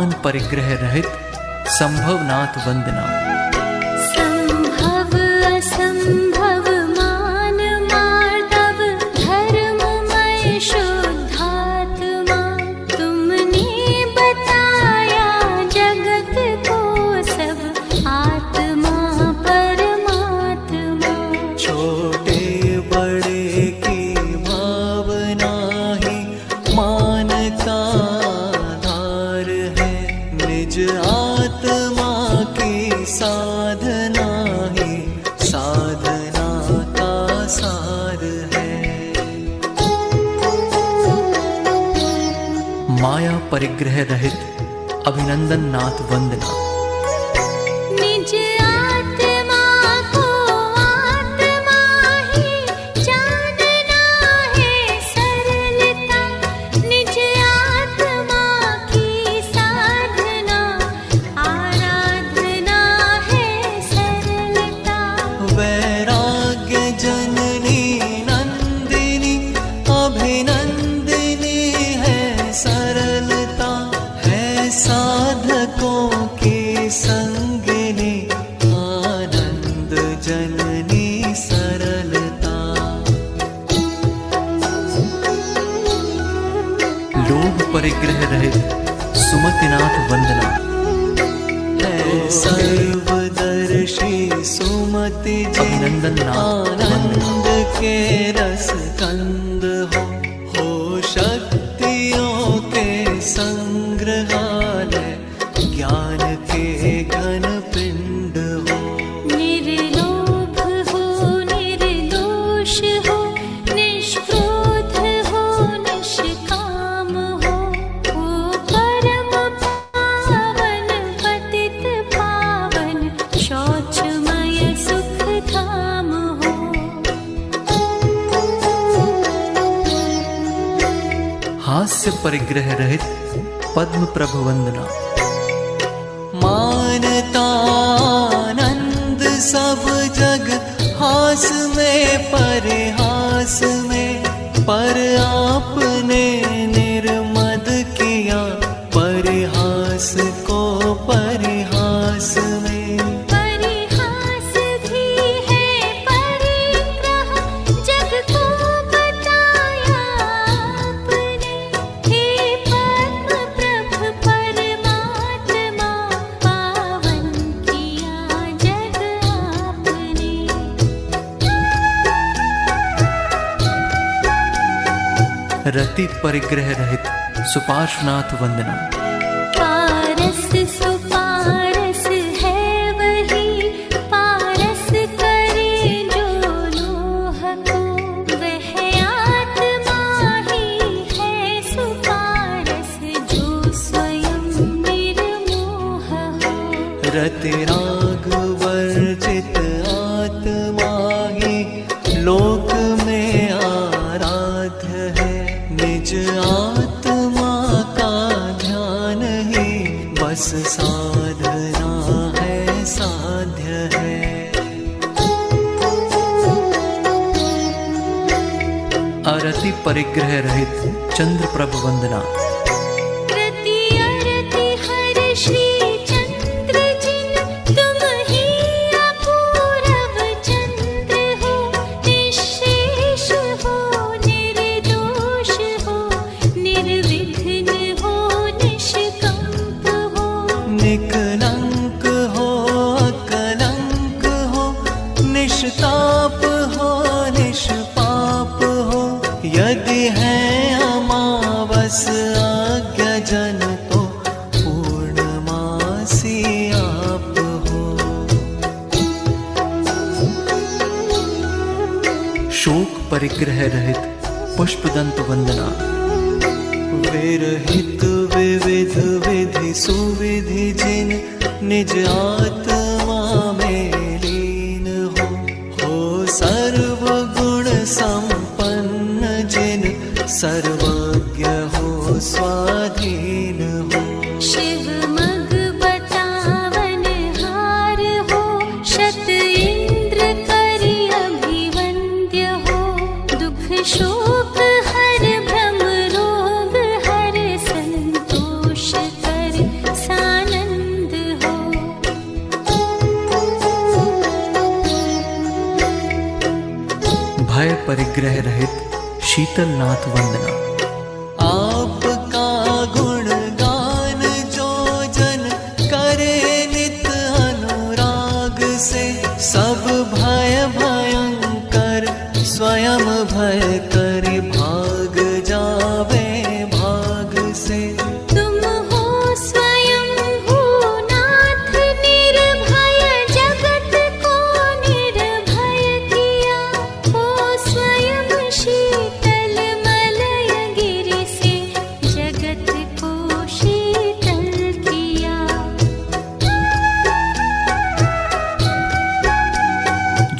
मान परिग्रह रहित संभवनाथ वंदना। संभव असंभव मान मार्दव धर्ममय शुद्धात्मा, तुमने बताया जगत को सब आत्मा परमात्मा। छोटे बड़े की भावना ही मान का आधार है, निज आत्मा की साधना ही साधना का सार है। माया परिग्रह रहित अभिनंदन नाथ वंदना। निज आत्मा को आत्मा ही जानना है सरलता, निज आत्मा की साधना आराधना है सरलता। वैराग्य जननी नंदिनी अभिनंदिनी है सरलता, है साधकों की संगिनी आनंद जननी सरलता। लोभ परिग्रह रहित सुमतिनाथ वंदना। है सर्वदर्शी सुमति जी अभिनंदन नाथ आनंद के रस कंद हो शक्तियों के संग्रहालय, ज्ञान के घन पिंड हो। निर्लोभ हो निर्दोष हो निष्क्रोध हो निष्काम हो परम पावन पतित पावन शौचमय सुख धाम हो। हास्य परिग्रह रहित पद्म प्रभ वंदना। मानता आनंद सब जग हास में परिहास में, पर आपने निर्मद किया परिहास को परिहास में। परिहास भी है परिग्रह जग को बताया आपने, हे पद्म प्रभ परमात्मा पावन किया जग आपने। रति परिग्रह रहित सुपार्श्वनाथ वंदना। पारस सुपारस है वही, पारस करे जो लोह को, वह आत्मा ही है सुपारस जो स्वयं निर्मोह हो। रति राग वर्जित आत्मा ही लोक में आराध्य है, निज आत्मा का ध्यान ही बस साधना है साध्य है। अरति परिग्रह रहित चंद्र प्रभ वंदना। रति अरति हर श्री चंद्र जिन, तुम ही अपूरव चंद्र हो, निःशेष हो निर्दोष हो निर्विघ्न हो निष्कंप हो। निकलंक हो अकलंक हो, निष्ताप हो निष्पाप हो, यदि है अमावस आज्ञा जन तो पूर्णमासी आप हो। शोक परिग्रह रहित पुष्पदंत वंदना। विरहित विविध विधि सुविधि जिन निज आत्मा में लीन हो सर्व गुण संपन्न जिन सर्वज्ञ हो स्वाधीन हो। शिव मग बतावन हार हो, शत इंद्र करि अभिवंद्य हो, दुख शोक हर भ्रम रोग हर संतोष कर परिग्रह रहित शीतल नाथ वंदना। आपका गुणगान जो जन करे नित अनुराग से, सब भय भयंकर स्वयं भय करि भाग जावे भाग से। तुम हो स्वयं भूनाथ निर्भय, जगत को निर्भय किया। हो स्वयं शीतल मलय गिरि से, जगत को शीतल किया।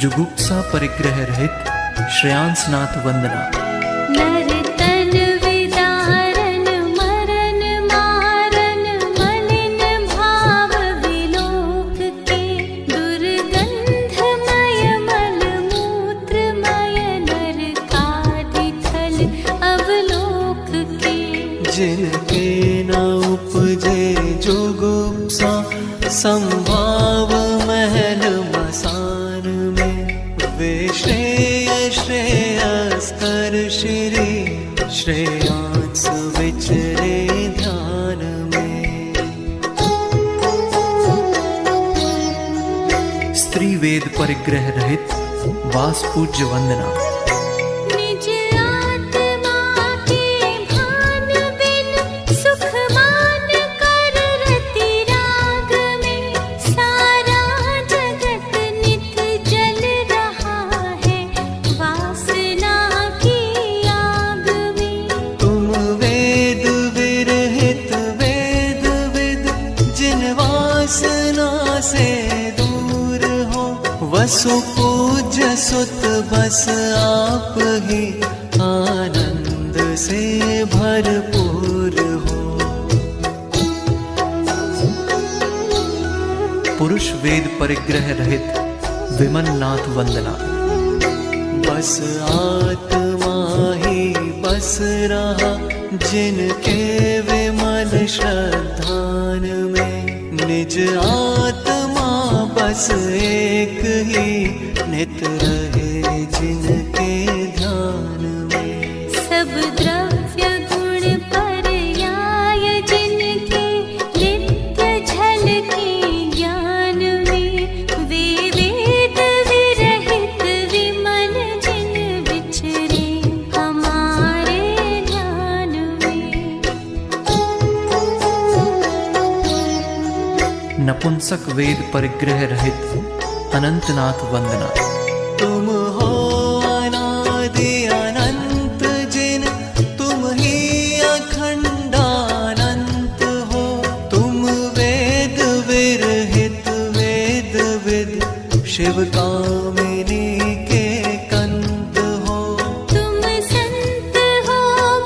जुगुप्सा परिग्रह रहित श्रेयांसनाथ वंदना। नर तन विदारन मरन मारन, मलिन भाव विलोक के। दुर्गंधमय मल मूत्रमय, नरकादि थल अवलोक के। जिनके न उपजे जुगुप्सा, संभाव महल मसान में। वे श्रेय श्रेयस्कर श्री, श्रेयांस विचरे ध्यान में। स्त्री वेद परिग्रह रहित वासपूज्य वंदना। निज आत्मा के भान बिन, सुख मान कर रति राग में। सारा जगत नित जल रहा है, वासना की आग में। तुम वेद विरहित वेद विद, जिन वासना से दूर हो। वसु पूज्य सुत बस आप ही, आनंद से भरपूर हो। पुरुष वेद परिग्रह रहित विमल नाथ वंदना। बस आत्मा ही बस रहा, जिनके विमल श्रद्धान में। निज आत्मा बस एक ही, नित रहे जिनके ध्यान में। सब द्रव्य गुण पर्याय, जिनके नित्य झलके ज्ञान में। वे वेद विरहित विमल, जिन विचरे हमारे ध्यान में। नपुंसक वेद परिग्रह रहित अनंतनाथ वंदना। तुम हो अनादि अनंत जिन, तुम ही अखंडानंत हो। तुम वेद विरहित वेद विद, शिव कामिनी के कंत हो। तुम संत हो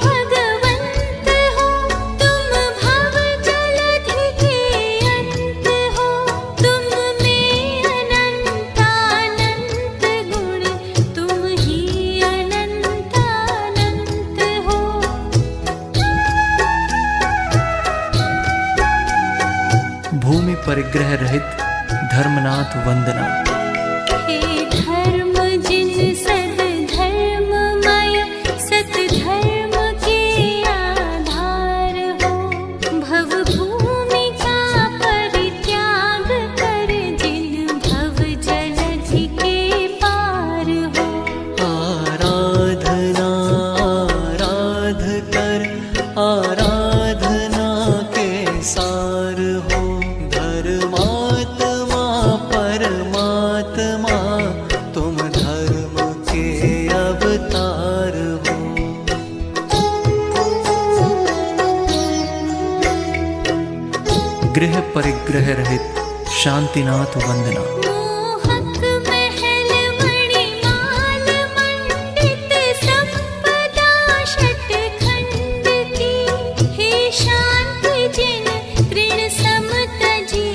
भगवंत हो, तुम भव जलधि के अंत हो। तुम में अनंतानंत गुण, तुम ही अनंतानंत हो। भूमि परिग्रह रहित धर्मनाथ वंदना। हे धर्म जिन सद धर्ममय, सत धर्म के आधार हो। भव भूमि का परित्याग कर, जिन भव जलधि के पार हो। आराधना आराध कर, आराधना के सार हो। धर्मात्मा परमात्मा, तुम धर्म के अवतार हो। गृह परिग्रह रहित शांतिनाथ वंदना। मोहक महल मणिमाल मंडित, संपदा षटखंड की। हे शांति जिन तृण समतजी,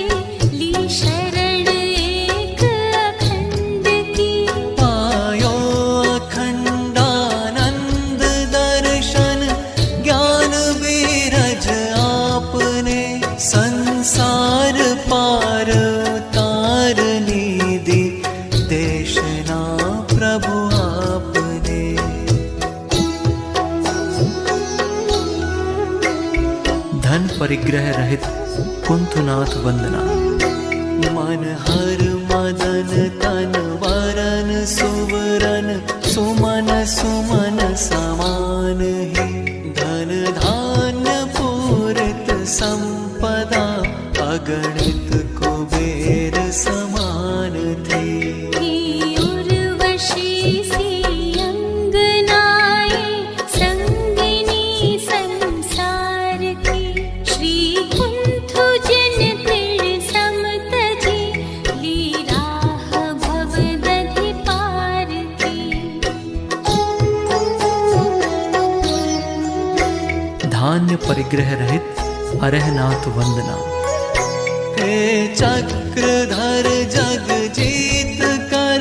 ली शरण एक अखंड की। पायो अखंडानंद दर्शन, ज्ञान बीरज आपने। संसार पार उतारने परिग्रह रहित कुंथनाथ वंदना। मन हर मदन तन वरन सुवरन सुमन सुमन समान ही। धन धान्य पूरित संपदा अगणित कुबेर समान थी। उर्वशी सी अंगनाएं संगिनी संसार की। श्री कुंथु जिन तृण समतजी लीराह भव दधि पार की। धान्य परिग्रह रहित अरहनाथ वंदना। हे चक्रधर जग जीत कर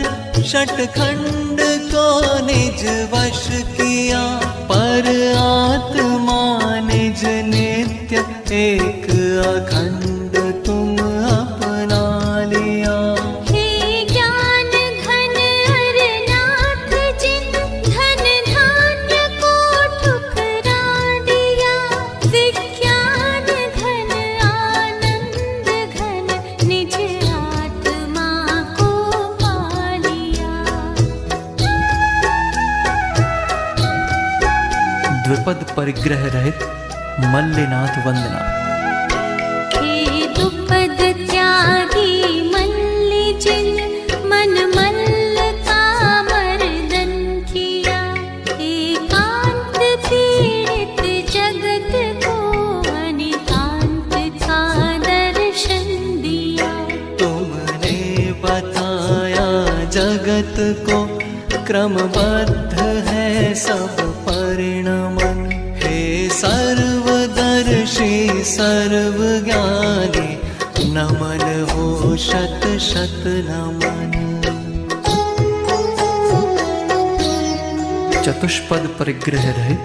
षटखंड को निज वश किया। पर आत्मा निज नित्य एक अखंड तुम अपना लिया। हे ज्ञान घन अरनाथ जिन धन धान्य को ठुकरा दिया। विज्ञान घन आनंद घन निज आत्मा को पा लिया। द्विपद परिग्रह रहित मल्लिनाथ वंदना। हे दुपद त्यागी मल्लि जिन मन मल्ल का मर्दन किया। एकांत पीड़ित जगत को अनिकांत का दर्शन दिया। तुमने बताया जगत को क्रमबद्ध है सब परिणमन। हे सर्वदर्शी सर्वज्ञानी नमन हो शत शत नमन। चतुष्पद परिग्रह रहित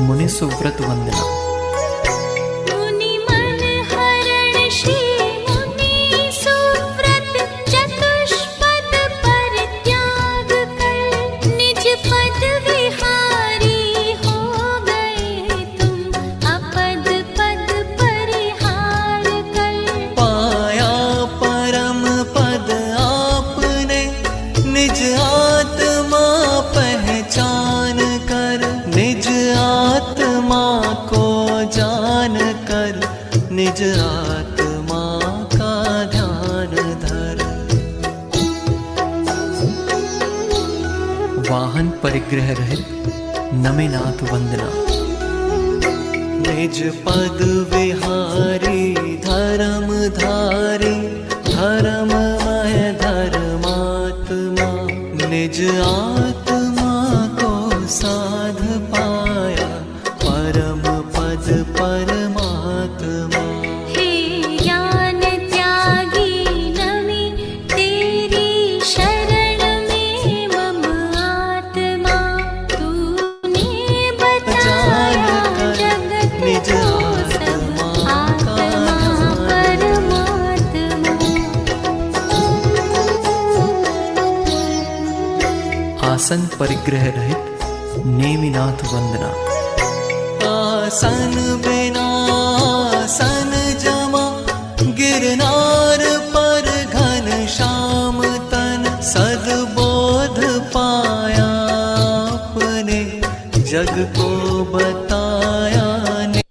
मुनि सुव्रत वंदना। मुनि मन हरण श्री मुनि सुव्रत चतुष्पद परित्याग कर। निज पद विहारी हो गए तुम अपद पद परिहार कर। पाया परम पद आपने निज आत्मा पहचान कर। निज आत्मा को जान कर निज आत्मा का ध्यान धर। वाहन परिग्रह रहित नमिनाथ वंदना। निज पद विहारी धर्म धारी धर्ममय धर्मात्मा। निज आत्मा को साध पाया परम पद परमात्मा। हे ज्ञान त्यागी नमि तेरी शरण में मम आत्मा। तूने बताया जगत निज को सब आत्मा परमात्मा। आसन परिग्रह रहित नेमिनाथ वंदना। आसन बिना सन जमा गिरनार पर घन श्याम तन। सद्बोध पाया अपने जग को बताया ने।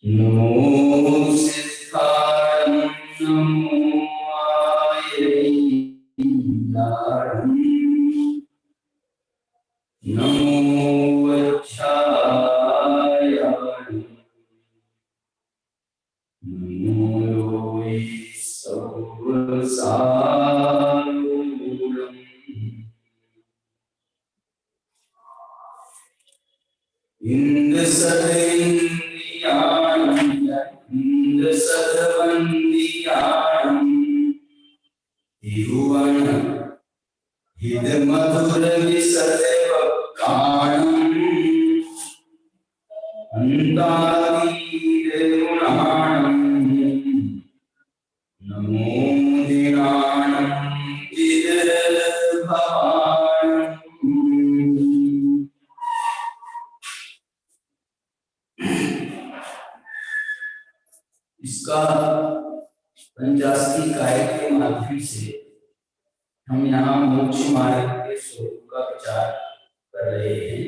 नमो सिद्धाय नमो आयैनारं नमो वक्षाय नमो लोय सर्वसारूढम् इंद्रसदवंदियाणं तिरुवन हिद मधुर विसदेव काणं अंतातीत गुणाणं यहाँ मोक्ष मार्ग के स्वरूप का विचार कर रहे हैं।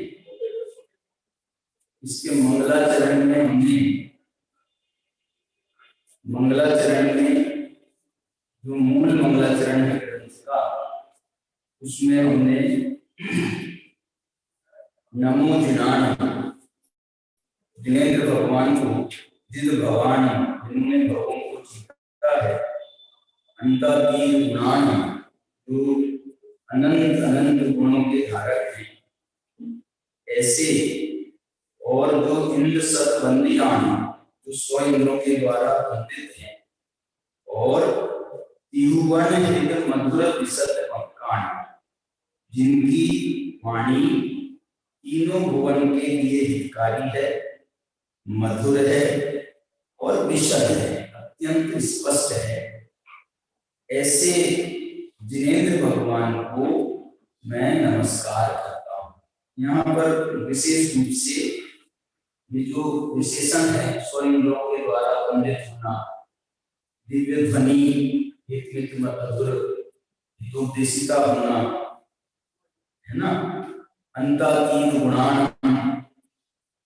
इसके मंगलाचरण में जो मूल मंगलाचरण है ग्रंथ का, उसमें हमने नमो जिनेंद्र भगवान को, जिद भगवान जिन्होंने भगवान को जीता है, अंतातीत गुणान जो अनंत अनंत गुणों के धारक हैं, ऐसे और जो इंद्र सत बंदियान जो स्व इंद्रों के द्वारा बंधित हैं, और तिरुवन हृदय मधुर विशद भक्कान जिनकी वाणी तीनों भुवन के लिए हितकारी है, मधुर है और विशद है, अत्यंत स्पष्ट है, ऐसे जिनेंद्र भगवान को मैं नमस्कार करता हूँ। यहाँ पर विशेष रूप से ये जो विशेषण है, स्व इंद्रियों के द्वारा बंधित होना, दिव्य ध्वनि, हित मधुर हितोपदेशिता होना, है ना, अंतातीत गुणान,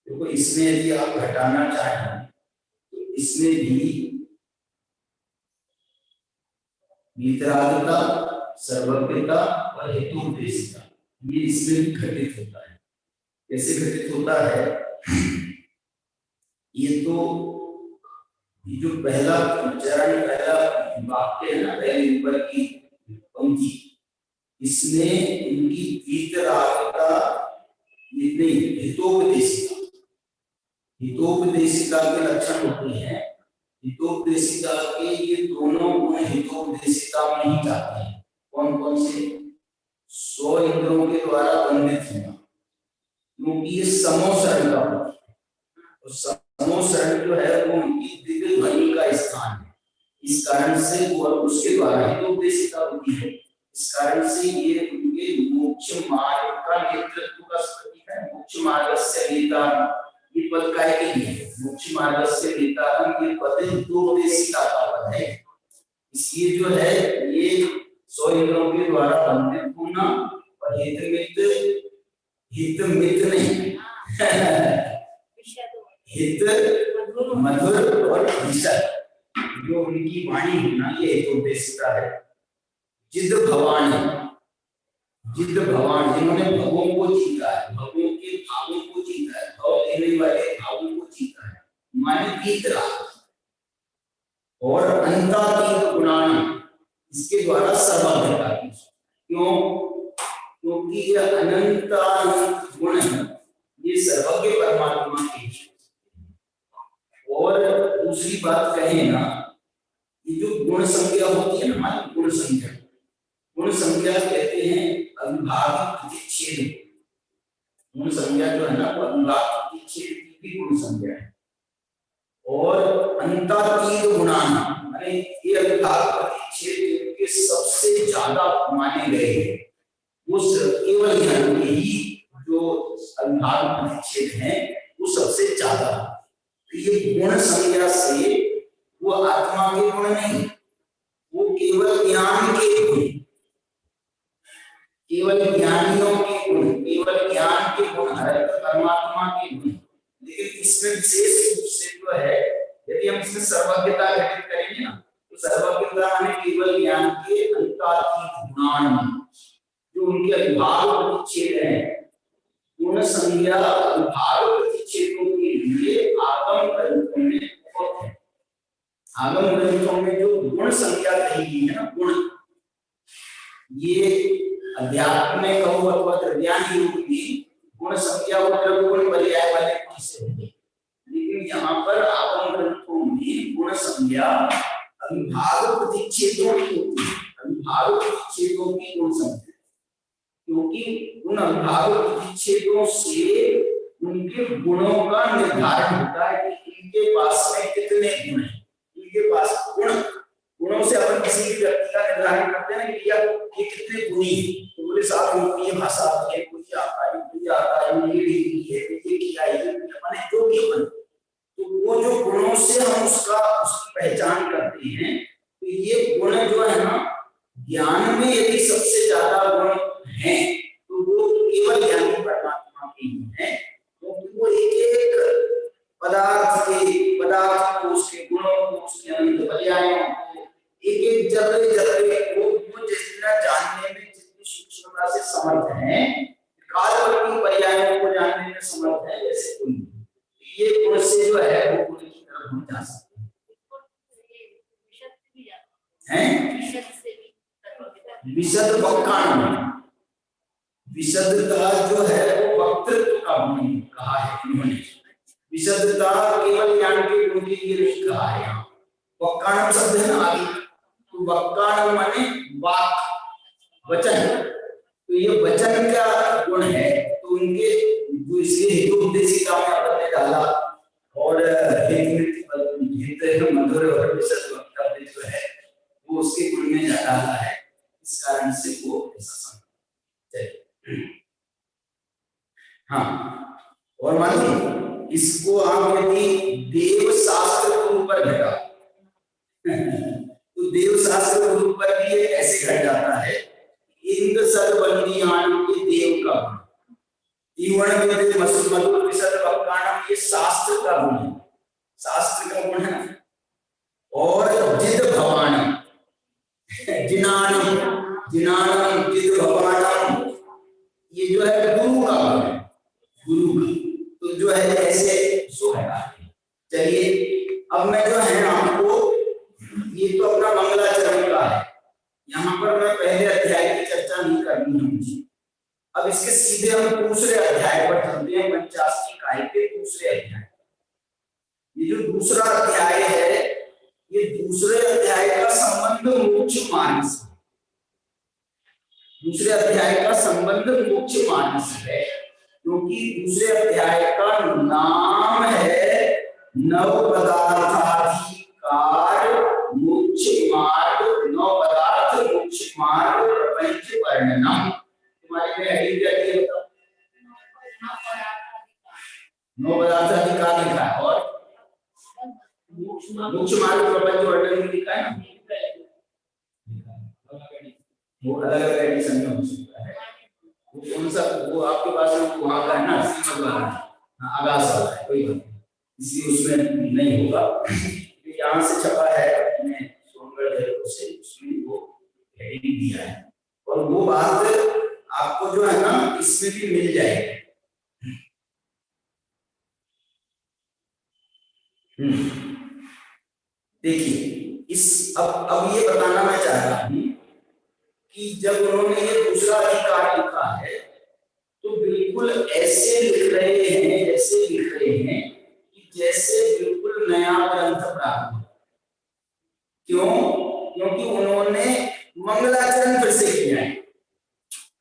देखो इसमें यदि आप घटाना चाहें तो इसमें भी वीतरागता, सर्वज्ञता और हेतुपदेशिता, ये इसमें भी घटित होता है। कैसे घटित होता है? ये जो पहला चरण, पहला वाक्य है ना, पहले ऊपर की पंक्ति, इसमें इनकी वीतरागता, हितोपदेशिता के लक्षण होते हैं। हितोपदेशिता के ये दोनों गुण हितोपदेशिता में ही जाते हैं। कौन कौन से? स्व इंद्रियों के द्वारा बंधित होना, क्योंकि ये समोसरण का होता है, और समोसरण जो है वो उनकी दिव्य ध्वनि का स्थान है। इस कारण से वो उसके द्वारा हितोपदेशिता होती है। इस कारण से ये उनके मोक्ष मार्ग का नेतृत्व का प्रतीक है। मोक्ष मार्ग से नेता, ये पद काय के लिए है? मोक्ष मार्ग से नेता, ये पद हितोपदेशिता का पद है। इसलिए जो है ये स्व इंद्रियों के द्वारा बंधित होना और हितमित नहीं हित मधुर और विशद जो उनकी वाणी होना, ये हितोपदेशिता है। जिद भवान जिन्होंने भगवान को जीता है, भगवान के भावों को जीता है, भाव देने वाले भावों को जीता है, माने वीतरा, और अंतातीत गुणान, इसके द्वारा सर्वज्ञता की। क्यों? क्योंकि ये अनंत गुण है, ये सर्वज्ञ परमात्मा के। और दूसरी बात कहें ना, ये जो गुण संज्ञा होती है ना, हमारी गुण संज्ञा कहते हैं अविभाज्य प्रतिच्छेद। गुण संज्ञा जो है ना, वो अविभाज्य प्रतिच्छेद की भी गुण संज्ञा है। और अंतातीत गुणान, माने ये अविभाज्य प्रतिच्छेद के सबसे ज्यादा माने गए हैं, वो केवल ज्ञान के ही जो अविभाज्य प्रतिच्छेद है वो सबसे ज्यादा। तो ये गुण संज्ञा से वो आत्मा के गुण नहीं, वो केवल ज्ञान के गुण, केवल ज्ञानियों के गुण, केवल ज्ञान के गुण है, परमात्मा के गुण। लेकिन इसमें विशेष रूप से जो है, यदि हम इसमें सर्वज्ञता घटित करेंगे ना, तो सर्वज्ञता में केवल ज्ञान के अंतातीत गुणान, जो उनके अविभाज्य प्रतिच्छेद है, गुण संज्ञा अविभाज्य प्रतिच्छेदों के लिए आगम ग्रंथों में बहुत है। आगम ग्रंथों में जो गुण संज्ञा कही गई है ना, गुण, ये अध्यात्म में कहो अथवा ज्ञान योग में गुण संज्ञा वो द्रव्य गुण पर्याय वाले गुण से होंगे। लेकिन यहाँ पर आगम ग्रंथों में गुण संज्ञा अविभाज्य प्रतिच्छेदों की होती है, अविभाज्य प्रतिच्छेदों की गुण संज्ञा, क्योंकि उन अविभाज्य प्रतिच्छेदों से उनके गुणों का निर्धारण होता है कि इनके पास में कितने गुण हैं। इनके पास गुणों से अपन किसी भी व्यक्ति का निर्धारण करते हैं कि ये कितने गुणी है। तो बोले साहब इनको ये भाषा आती है, मुझे आता है, मुझे आता है, ये डिग्री है, ये किया है, मैंने जो भी अपन, तो वो जो गुणों से हम उसकी पहचान करते हैं। तो ये गुण जो है ना, ज्ञान में यदि सबसे ज्यादा गुण हैं तो वो केवल ज्ञानी परमात्मा के ही हैं, क्योंकि वो एक पदार्थ को उसके गुणों को उसके अनंत पर्यायों को एक जर्रे जर्रे को जितना जानने में जितनी सूक्ष्मता से समर्थ है, कालवर्ती पर्यायों को जानने में समर्थ है, जैसे कोई ये गुण से जो है वो गुण की तरफ हम जा सकते हैं। विशद वक्कान, विशदता जो है वो वक्तृत्व का गुण कहा है इन्होंने। विशदता केवल ज्ञान के गुण के लिए नहीं कहा है यहाँ। वक्कान शब्द है ना आगे, तो वक्कान माने वाक वचन, तो ये वचन का गुण है। तो उनके जो इसके हितोपदेशिका में अपन ने डाला और हित मधुर और विशद वक्तव्य जो है वो उसके गुण में डाला है, इस कारण से वो ऐसा समझ। हाँ, और मान इसको आप यदि देव शास्त्र के ऊपर घटा तो देव शास्त्र के ऊपर भी ये ऐसे घट जाता है। इंद्र सदबंदीयान ये देव का गुण, जीवन में मधुर विशद वक्कानम ये शास्त्र का गुण है, शास्त्र का गुण है। और जिद भवानम जिनानम जिनानम जिद भवानम ये जो है गुरु का गुण है, गुरु का। तो जो है ऐसे सो है। चलिए अब मैं जो है आपको, ये तो अपना मंगलाचरण का है, यहाँ पर मैं पहले अध्याय की चर्चा नहीं करनी है मुझे। अब इसके सीधे हम दूसरे अध्याय पर चलते हैं, 50 इकाई के दूसरे अध्याय। ये जो दूसरा अध्याय है, ये दूसरे अध्याय का संबंध मोक्ष मार्ग से, दूसरे अध्याय का संबंध मोक्ष मार्ग से है, क्योंकि दूसरे अध्याय का नाम है नव पदार्थाधिकार मोक्ष मार्ग, नव पदार्थ मोक्ष मार्ग प्रपंच वर्णनम। तुम्हारे में हेडिंग क्या है? नव पदार्थाधिकार लिखा है और मोक्ष मार्ग प्रपंच वर्णन लिखा है ना, वो अलग अलग एडिशन में हो सकता है। वो कौन सा, वो आपके पास वहां का है ना, श्रीमद् वाला आगाज वाला है, कोई बात नहीं, इसलिए उसमें नहीं होगा। यहाँ से छपा है अपने सोनगढ़ से, उसमें वो हेडिंग दिया है और वो बात आपको जो है ना इसमें भी मिल जाएगी। देखिए इस अब ये बताना मैं चाह रहा हूं कि जब उन्होंने ये दूसरा अधिकार लिखा है तो बिल्कुल ऐसे लिख रहे हैं, ऐसे लिख रहे हैं कि जैसे बिल्कुल नया ग्रंथ प्राप्त हो। क्यों? क्योंकि उन्होंने मंगलाचरण फिर से किया है।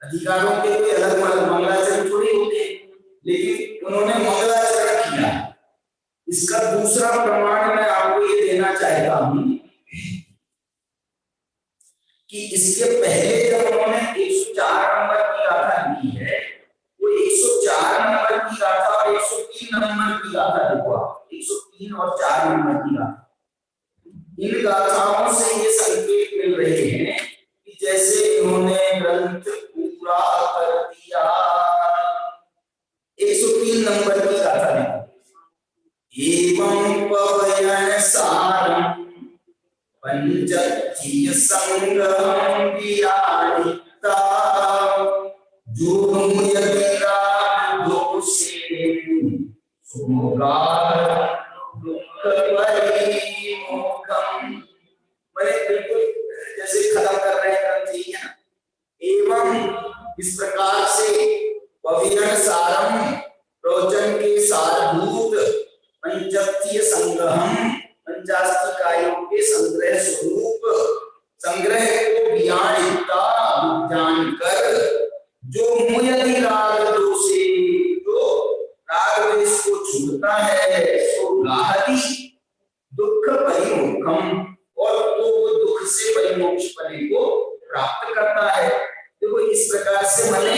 अधिकारों के कोई अलग मंगलाचरण थोड़ी होते हैं, लेकिन उन्होंने मंगलाचरण किया। इसका दूसरा प्रमाण मैं आपको ये देना चाहता हूं कि इसके पहले जब उन्होंने 104 नंबर की गाथा ली है, वो 104 नंबर की गाथा और 103 नंबर की गाथा देखो आप, 103 और 4 नंबर की गाथा। इन गाथाओं से ये संकेत मिल रहे हैं कि जैसे उन्होंने ग्रंथ पूरा कर दिया। 103 नंबर की गाथा देखो, एवं पवयन सारम पंचतीय संगम वियानिता जो मुयतिरा दोषे सुमोगार दुख परिमोखम। मैंने बिल्कुल जैसे खत्म कर रहे हैं एवं इस प्रकार से पवयन सारम प्रवचन के सारभूत पंचतीय संगम 50 इकाइयों के संग्रह स्वरूप संग्रह को ज्ञानिता जानकर जो मुयति राग दोषे जो राग द्वेष को छूटता है सो गाहति दुख परिमोक्षम और तो वो दुख से परिमोक्ष पद को प्राप्त करता है। देखो इस प्रकार से मैंने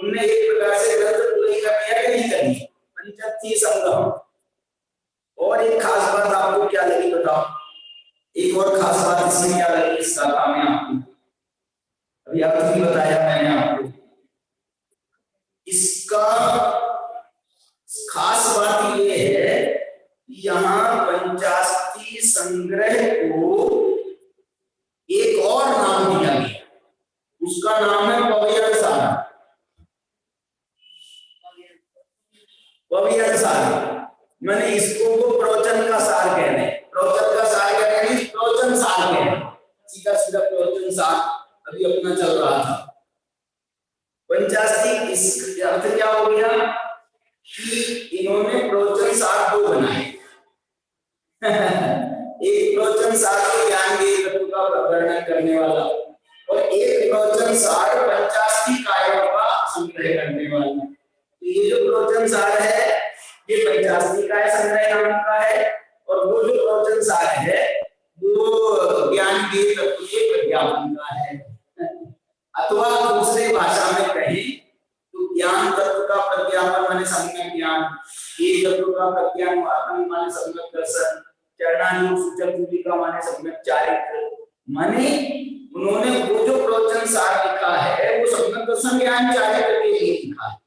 उनने एक प्रकार से ग्रंथ पूरी कर दिया कि नहीं करी पंचतीय संगम। और एक खास बात आपको क्या लगी बताओ, एक और खास बात इसमें क्या लगी इस गाथा में आपको पर्याप्त भी बताया मैंने आपको। इसका खास बात ये है यहाँ पंचास्ती संग्रह को एक और नाम दिया गया, उसका नाम है पवयन सार। पवयन सार मैंने इसको वो प्रवचन का सार कह रहे हैं, प्रवचन का सार कह रहे हैं, प्रवचन सार कह रहे हैं, सीधा सीधा प्रवचन सार अभी अपना चल रहा था। पंचास्ती इस अर्थ क्या हो गया कि इन्होंने प्रवचन सार दो बनाए। एक प्रवचन सार के ज्ञान के तत्व का वर्णन करने वाला और एक प्रवचन सार पंचास्ती कायों का संग्रह करने वाला। तो ये जो प्रवचन सार है ये पंचास्ती काय संग्रह नाम का है और वो जो प्रवचन सार है वो ज्ञान के तत्व के प्रज्ञापन का है। अथवा दूसरे भाषा में कहें तो ज्ञान तत्व का प्रज्ञापन माने सम्यक ज्ञान, एक तत्व का प्रज्ञापन माने सम्यक दर्शन, चरणानुग सूचक भूमिका माने सम्यक चारित्र। माने उन्होंने वो जो प्रवचन सार लिखा है वो सम्यक दर्शन ज्ञान चारित्र के लिए लिखा है।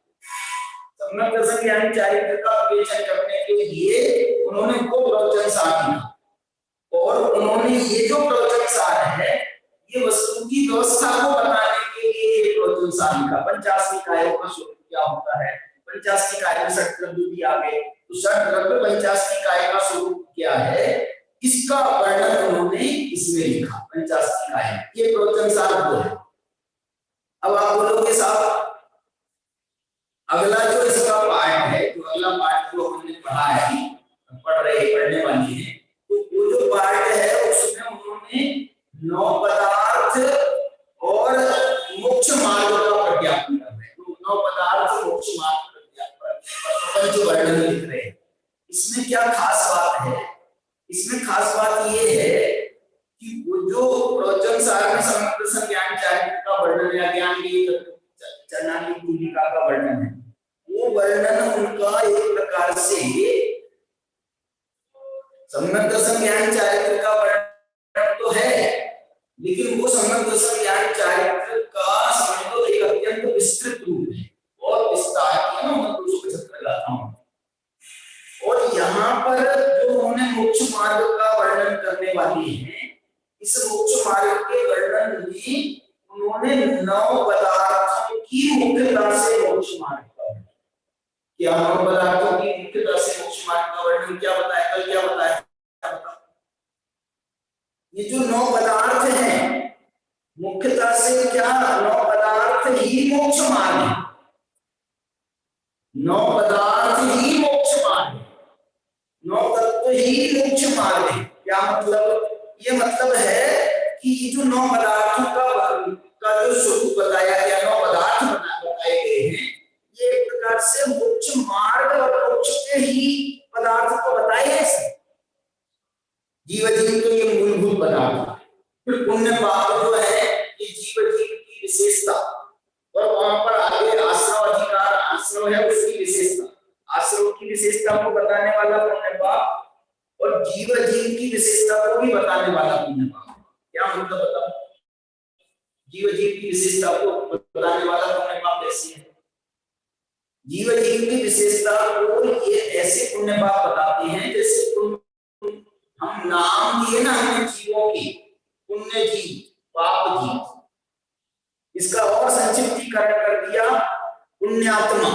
सम्यक दर्शन ज्ञान चारित्र का विवेचन करने के लिए उन्होंने वो प्रवचन सार लिखा और उन्होंने ये जो प्रवचन सार है ये वस्तु की व्यवस्था को बताने के लिए ये प्रवचन सार लिखा। पंचास्ती कायों का स्वरूप क्या होता है, पंचास्ती काय में षट द्रव्य भी आ गए, तो षट द्रव्य पंचास्ती काय का स्वरूप क्या है इसका वर्णन उन्होंने इसमें लिखा पंचास्ती काय। ये प्रवचन सार वो है। अब आप बोलोगे साहब अगला जो इसका पाठ है, जो अगला पाठ जो हमने पढ़ा है, पढ़ने वाली है, तो वो जो पाठ है उसमें उन्होंने 9 पदार्थ और मोक्ष मार्ग का प्रज्ञापन कर रहे हैं। 9 पदार्थ मोक्ष मार्ग प्रपंच वर्णन लिख रहे हैं। इसमें क्या खास बात है, इसमें खास बात ये है कि वो जो प्रवचन सार में सम्यक दर्शन ज्ञान चारित्र का वर्णन या ज्ञान की चरणानुग भूमिका का वर्णन है, वो वर्णन उनका एक प्रकार से सम्यक दर्शन ज्ञान चारित्र का वर्णन तो है, लेकिन वो सम्यक दर्शन ज्ञान चारित्र का समझो एक अत्यंत विस्तृत रूप है और विस्तार किया ना 275 गाथा हूं। और यहाँ पर जो उन्होंने मोक्ष मार्ग का वर्णन करने वाली है, इस मोक्ष मार्ग के वर्णन में उन्होंने 9 पदार्थों की मुख्यता से मोक्ष मार्ग का वर्णन किया। 9 पदार्थों की मुख्यता से मोक्ष मार्ग का वर्णन क्या बताया, कल क्या बताया? ये जो 9 पदार्थ हैं मुख्यता से क्या 9 पदार्थ ही मोक्ष मार्ग है। 9 पदार्थ ही मोक्ष मार्ग है, 9 तत्व ही मोक्ष मार्ग है। क्या मतलब? ये मतलब है कि ये जो 9 पदार्थों का जो स्वरूप बताया गया, 9 पदार्थ बताए गए हैं, ये एक प्रकार से मोक्ष मार्ग और मोक्ष के ही पदार्थ को बताए हैं। जीव जीव तो ये मूलभूत पदार्थ है। फिर पुण्य पाप जो है ये जीव जीव की विशेषता, और वहां पर आगे आश्रव अधिकार, आश्रव है उसकी विशेषता, आश्रव की विशेषता को बताने वाला पुण्य पाप और जीव जीव की विशेषता को भी बताने वाला पुण्य पाप। क्या मतलब बताओ? जीव जीव की विशेषता को बताने वाला पुण्य पाप कैसी है? जीव जीव की विशेषता को ये ऐसे पुण्य पाप बताते हैं जैसे हम नाम दिए ना हमने जीवों के, पुण्य जीव, पाप जीव। इसका और संक्षिप्तीकरण कर दिया पुण्यात्मा,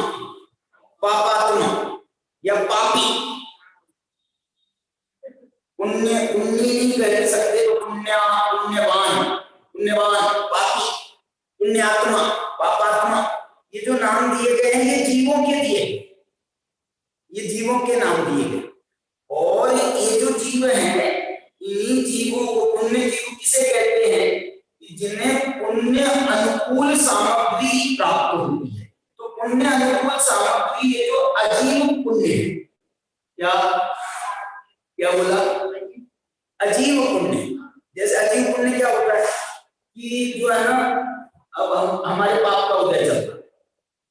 पापात्मा या पापी। पुण्य पुण्य नहीं कह सकते तो पुण्यवान, पुण्यवान, पापी, पुण्यात्मा, पापात्मा, ये जो नाम दिए गए हैं ये जीवों के दिए, ये जीवों के नाम दिए गए। और ये जो जीव हैं इन्हीं जीवों को पुण्य जीव किसे कहते हैं? जिन्हें पुण्य अनुकूल सामग्री प्राप्त होती है। तो पुण्य अनुकूल सामग्री ये जो अजीव पुण्य है, क्या क्या बोला? अजीव पुण्य। जैसे अजीव पुण्य क्या होता है कि जो है ना, अब हम हमारे पाप का उदय चल रहा है,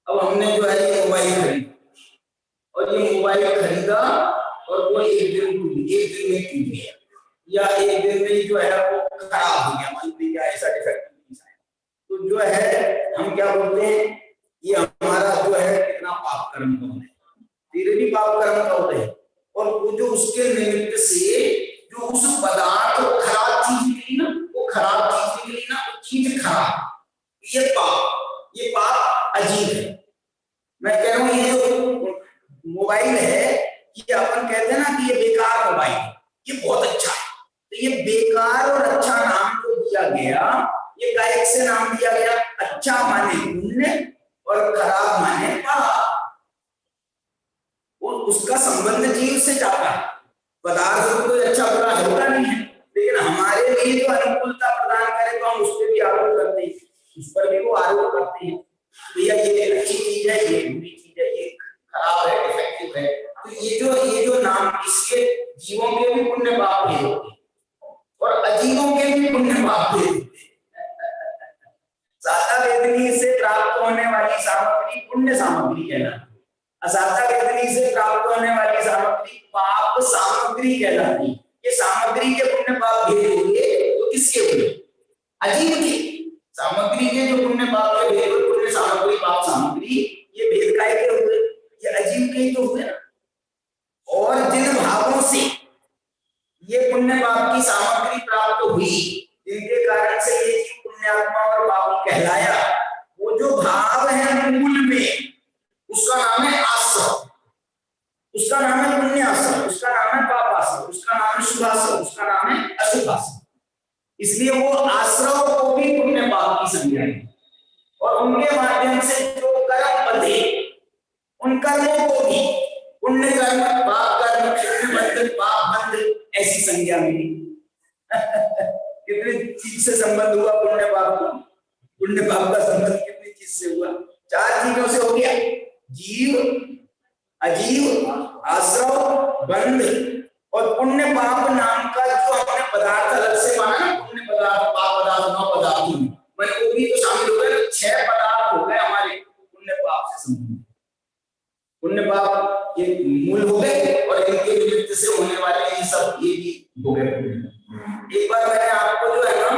अब हमने जो है ये मोबाइल खरीदा और ये मोबाइल खरीदा और वो एक दिन में टूट गया या एक दिन में जो है वो खराब हो गया, मान लीजिए ऐसा डिफेक्ट आया, तो जो है हम क्या बोलते हैं, ये हमारा जो है कितना पाप कर्म का उदय, तेरे भी पाप कर्म का उदय, और वो जो उसके निमित्त से जो उस पदार्थ खराब चीज निकली ना, वो खराब चीज निकली ना, वो चीज खराब, ये पाप अजीब है। मैं कह रहा हूँ ये जो मोबाइल है, ये अपन कहते हैं ना कि ये बेकार मोबाइल, ये बहुत अच्छा है, तो ये बेकार और अच्छा नाम जो दिया गया, ये गायक से नाम दिया गया। अच्छा माने पुण्य और खराब माने पाप, और उसका संबंध जीव से जाता है। पदार्थ को कोई अच्छा बुरा होता नहीं है, लेकिन हमारे लिए जो अनुकूलता प्रदान करे तो हम उस पर भी आरोप करते हैं, उस पर भी वो आरोप करते हैं, भैया ये अच्छी चीज है, ये बुरी चीज है, ये खराब है, डिफेक्टिव है। तो ये जो नाम, इसके जीवों के भी पुण्य पाप भेद होते हैं और अजीवों के भी पुण्य पाप भेद होते हैं। साता वेदनी से प्राप्त होने वाली सामग्री पुण्य सामग्री कहलाती, असाता वेदनी से प्राप्त होने वाली सामग्री पाप सामग्री कहलाती। ये सामग्री के पुण्य पाप भेद होंगे तो किसके हुए? अजीव के। सामग्री के जो पुण्य पाप के भेद, पुण्य सामग्री पाप सामग्री, ये भेद काय के हुए? ये अजीव के तो हुए ना। और जिन भावों से ये पुण्य पाप की सामग्री प्राप्त हुई, जिनके कारण से ये जीव पुण्यात्मा और पापी कहलाया, वो जो भाव है मूल में, उसका नाम है आश्रव, उसका नाम है पुण्याश्रव, उसका नाम है पापाश्रव, उसका नाम है शुभाश्रव, उसका नाम है अशुभाश्रव। इसलिए वो आश्रव को भी पुण्य पाप की संज्ञा है, और उनके माध्यम से जो कर्म बंधे, उन कर्मों को भी पुण्य कर्म, पाप कर्म, पुण्य बंध, पाप बंध ऐसी संज्ञा मिली। कितनी चीज से संबंध हुआ पुण्य पाप का? पुण्य पाप का संबंध कितनी चीज से हुआ? 4 चीजों से हो गया, जीव, अजीव, आश्रव, बंध और पुण्य पाप नाम का जो हमने पदार्थ अलग से माना ना, पुण्य पदार्थ, पाप पदार्थ, नौ पदार्थ, मैंने वो भी तो शामिल हो गए। 6 पदार्थ हो गए हमारे पुण्य पाप से संबंधित। पुण्य पाप ये मूल हो गए, और इनके निमित्त से होने वाले ये सब, ये भी हो गए। एक बार मैंने आपको जो है ना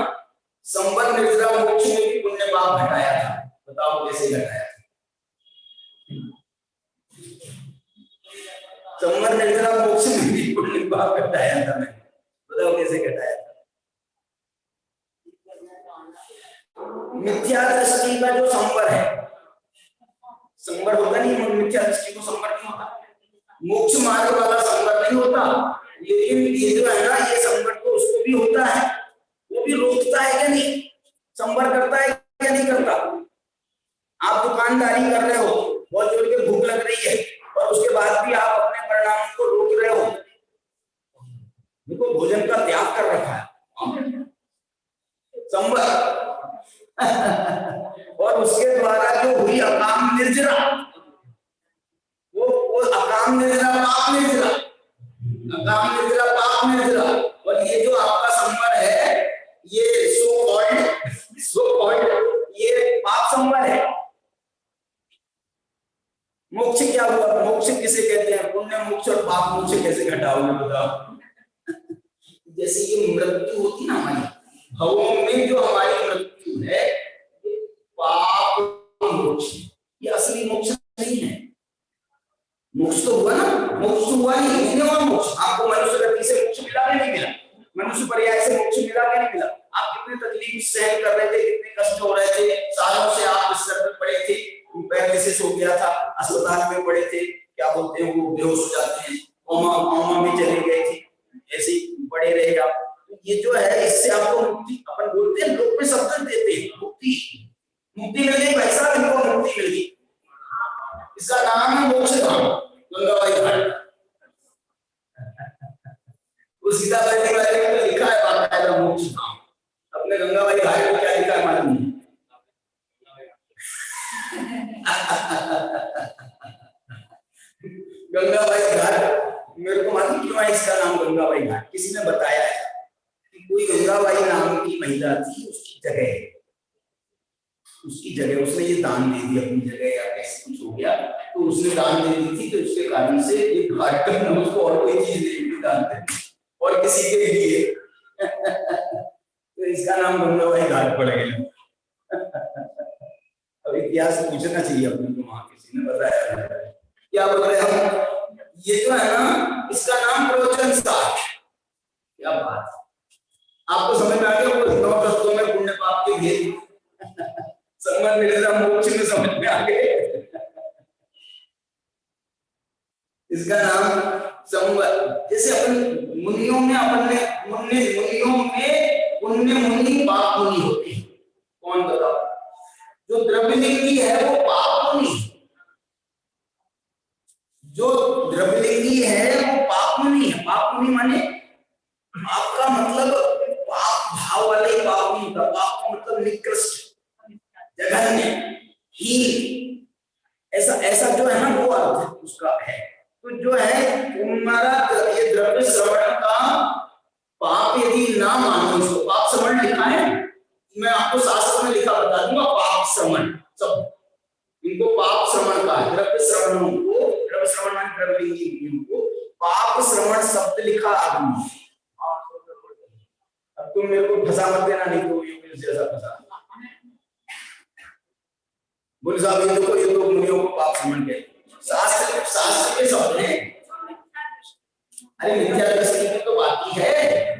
संबंध निर्जरा मोक्ष में भी पुण्य पाप घटाया था, बताओ कैसे घटाया था? संबंध निर्जरा मोक्ष में भी पुण्य पाप घटाया था मैंने, बताओ कैसे घटाया था? मिथ्या दृष्टि का जो संवर है, संवर होता नहीं, मिथ्या दृष्टि को संवर नहीं होता, मोक्ष मार्ग वाला संवर नहीं होता, लेकिन ये जो है ना, ये संवर तो उसको भी होता है, वो भी रोकता है क्या नहीं, संवर करता है क्या नहीं करता? आप दुकानदारी कर रहे हो, बहुत जोर के भूख लग रही है, और उसके बाद भी आप अपने परिणाम को रोक रहे हो, देखो भोजन का त्याग कर रखा है, संवर। और उसके द्वारा जो हुई अकाम निर्जरा, वो अकाम निर्जरा, पाप निर्जरा, अकाम निर्जरा, पाप निर्जरा। और ये जो आपका संवर है, ये सो कॉल्ड ये पाप संवर है। मोक्ष क्या हुआ? मोक्ष किसे कहते हैं? पुण्य मोक्ष और पाप मोक्ष कैसे घटाओगे बताओ? जैसे ये मृत्यु होती ना हमारी भवों में, जो हमारी मृत्यु है, पाप मोक्ष, ये असली मोक्ष नहीं है। मोक्ष तो हुआ ना, मोक्ष तो हुआ नहीं, मोक्ष आपको मनुष्य गति से मोक्ष मिला कि नहीं मिला? मनुष्य पर्याय से मोक्ष मिला कि नहीं मिला? आप कितनी तकलीफ सहन कर रहे थे, कितने कष्ट हो रहे थे, सालों से आप बिस्तर पर पड़े थे, पैरालिसिस हो गया था, अस्पताल में पड़े थे, क्या बोलते हैं वो, बेहोश हो जाते हैं, कोमा में चले गए थे, ऐसे ही पड़े रहे आप। ये जो है, इससे आपको मुक्ति, अपन बोलते हैं, लोग में शब्द देते हैं, मुक्ति मिल गई भाई साहब, इनको मुक्ति मिल गई, इसका नाम है मोक्ष धाम, गंगाबाई घाट। वो सीधा बैठने वाले में लिखा है बाकायदा मोक्ष धाम, अपने गंगाबाई घाट में क्या लिखा है मालूम नहीं। गंगाबाई घाट, मेरे को मालूम क्यों है इसका नाम गंगाबाई घाट, किसी ने बताया है कि कोई गंगाबाई नाम की महिला थी, उसकी जगह उसने ये दान दे दी अपनी जगह, या कैसे कुछ हो गया तो उसने दान दे दी थी, तो उसके कारण से एक घाट का नाम, उसको और कोई चीज नहीं दान दे और किसी के लिए तो इसका नाम गंगाबाई घाट पड़ गया। इतिहास पूछना चाहिए अपने को, वहां किसी ने बताया क्या बोल रहे हम, ये जो है ना इसका नाम प्रवचन सार। क्या बात, आपको समझ में आ गया वो 9 तत्वों में पुण्य पाप के भेद समझ मिलेगा, मोक्ष में समझ में आ गए। इसका नाम संवत। जैसे अपन मुनियों में मुनि पाप मुनि होते हैं। कौन बताओ, जो द्रव्यलिंगी है वो पाप मुनि, जो द्रव्यलिंगी है वो पाप मुनि है। पाप मुनि माने आपका मतलब पाप भाव वाले पाप नहीं होता, पाप का मतलब निकृष्ट, जघन्य, हीन, ऐसा जो है ना वो अर्थ उसका है। तो जो है तुम्हारा ये द्रव्य श्रवण का पाप यदि ना मानो, इसको पाप श्रवण लिखा है, मैं आपको शास्त्र में लिखा बता दूंगा, पाप श्रवण सब, इनको पाप श्रवण का, द्रव्य श्रवणों को, द्रव्य श्रवण मान द्रव्यलिंगी को पाप श्रवण शब्द लिखा आदमी। अब तुम मेरे को फंसा मत देना, नहीं तो ये जैसा फंसा बोल साहब, ये तो मुनियों को पाप श्रवण कहते, शास्त्र के शब्द हैं। अरे मिथ्या दृष्टि की तो बात ही है,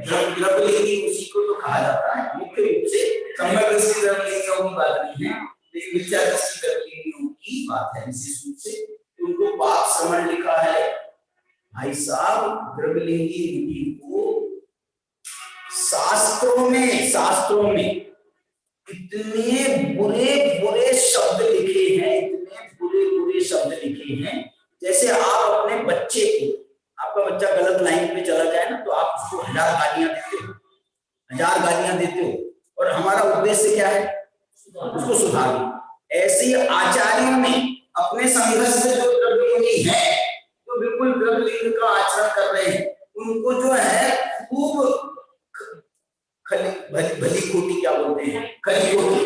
द्रव्यलिंगी उसी को तो कहा जाता है मुख्य रूप से। सम्यक दृष्टि द्रव्यलिंगियों की बात नहीं है, लेकिन मिथ्या दृष्टि द्रव्यलिंगियों की बात है विशेष रूप से। उनको पाप श्रवण लिखा है। भाई साहब, द्रव्यलिंगी मुनि को शास्त्रों में इतने बुरे शब्द लिखे हैं, इतने बुरे शब्द लिखे हैं। जैसे आप अपने बच्चे को, आपका बच्चा गलत लाइन पे चला जाए ना, तो आप उसको 1000 गालियां देते हो, और हमारा उद्देश्य क्या है, उसको सुधारना। ऐसे ही आचार्यों ने अपने संघर्ष से जो द्रव्यमुनि है, तो बिल्कुल द्रव्यलिंग का आचरण कर रहे हैं, उनको जो है खूब भली खोटी क्या बोलते हैं, खली खोटी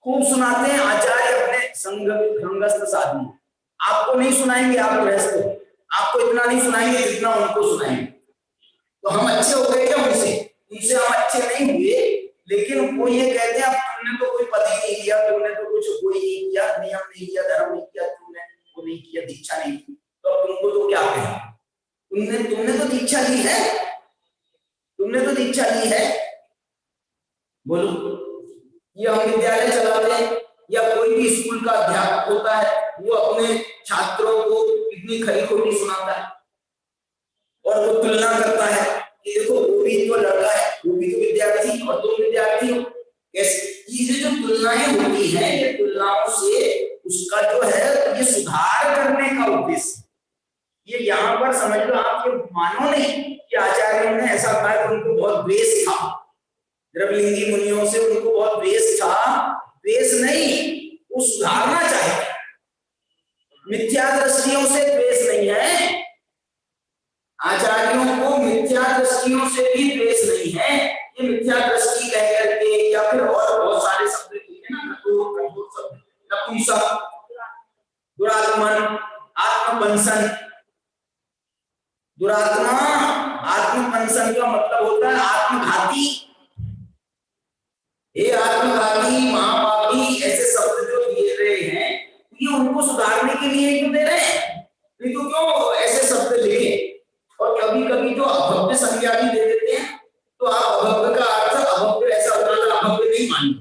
खूब सुनाते हैं आचार्य अपने संगस्थ साधु। आपको नहीं सुनाएंगे, आप गृहस्थ हो, आपको इतना नहीं सुनाएंगे जितना उनको सुनाएंगे। तो हम अच्छे हो गए क्या उनसे हम अच्छे नहीं हुए, लेकिन वो ये कहते हैं तुमने तो कोई पति नहीं लिया, तुमने तो कुछ कोई नहीं किया, नियम नहीं किया, धर्म नहीं किया, तुमने वो नहीं किया, दीक्षा नहीं की, तो अब तुमको तो क्या कहें, तुमने तो दीक्षा ली है, बोलो। ये हम विद्यालय चलाते हैं या कोई भी स्कूल का अध्यापक होता है, वो अपने छात्रों को कितनी खरी खोटी सुनाता है, और वो तुलना करता है कि देखो वो भी तो लड़का है, वो भी तो विद्यार्थी और तुम विद्यार्थी हो। ये जो तुलनाएं होती हैं, ये तुलनाओं से उसका जो है ये सुधार करने का उद्देश्य, ये यहाँ पर समझ लो। आप ये मानो नहीं कि आचार्यों ने ऐसा कहा कि उनको बहुत द्वेष था, द्रव्यलिंगी मुनियों से उनको बहुत द्वेष था। द्वेष नहीं, वो सुधारना चाहते, मिथ्या दृष्टियों से द्वेष नहीं है। आचार्यों को मिथ्या दृष्टियों से भी द्वेष नहीं है। ये मिथ्या दृष्टि कह करके या फिर और बहुत सारे शब्द लिखे ना, कठोर शब्द, नपुंसक, दुरात्मन, आत्मपंसन। दुरात्मा, आत्मपंसन का मतलब होता है आत्मघाती। ये आत्मघाती, महापापी, ऐसे शब्द जो दिए रहे हैं, ये उनको सुधारने के लिए क्यों दे रहे हैं? नहीं तो क्यों ऐसे शब्द लिखे? और कभी कभी जो अभव्य संज्ञा भी दे देते हैं, तो आप अभव्य का अर्थ अभव्य ऐसा होता है, अभव्य नहीं मानिए,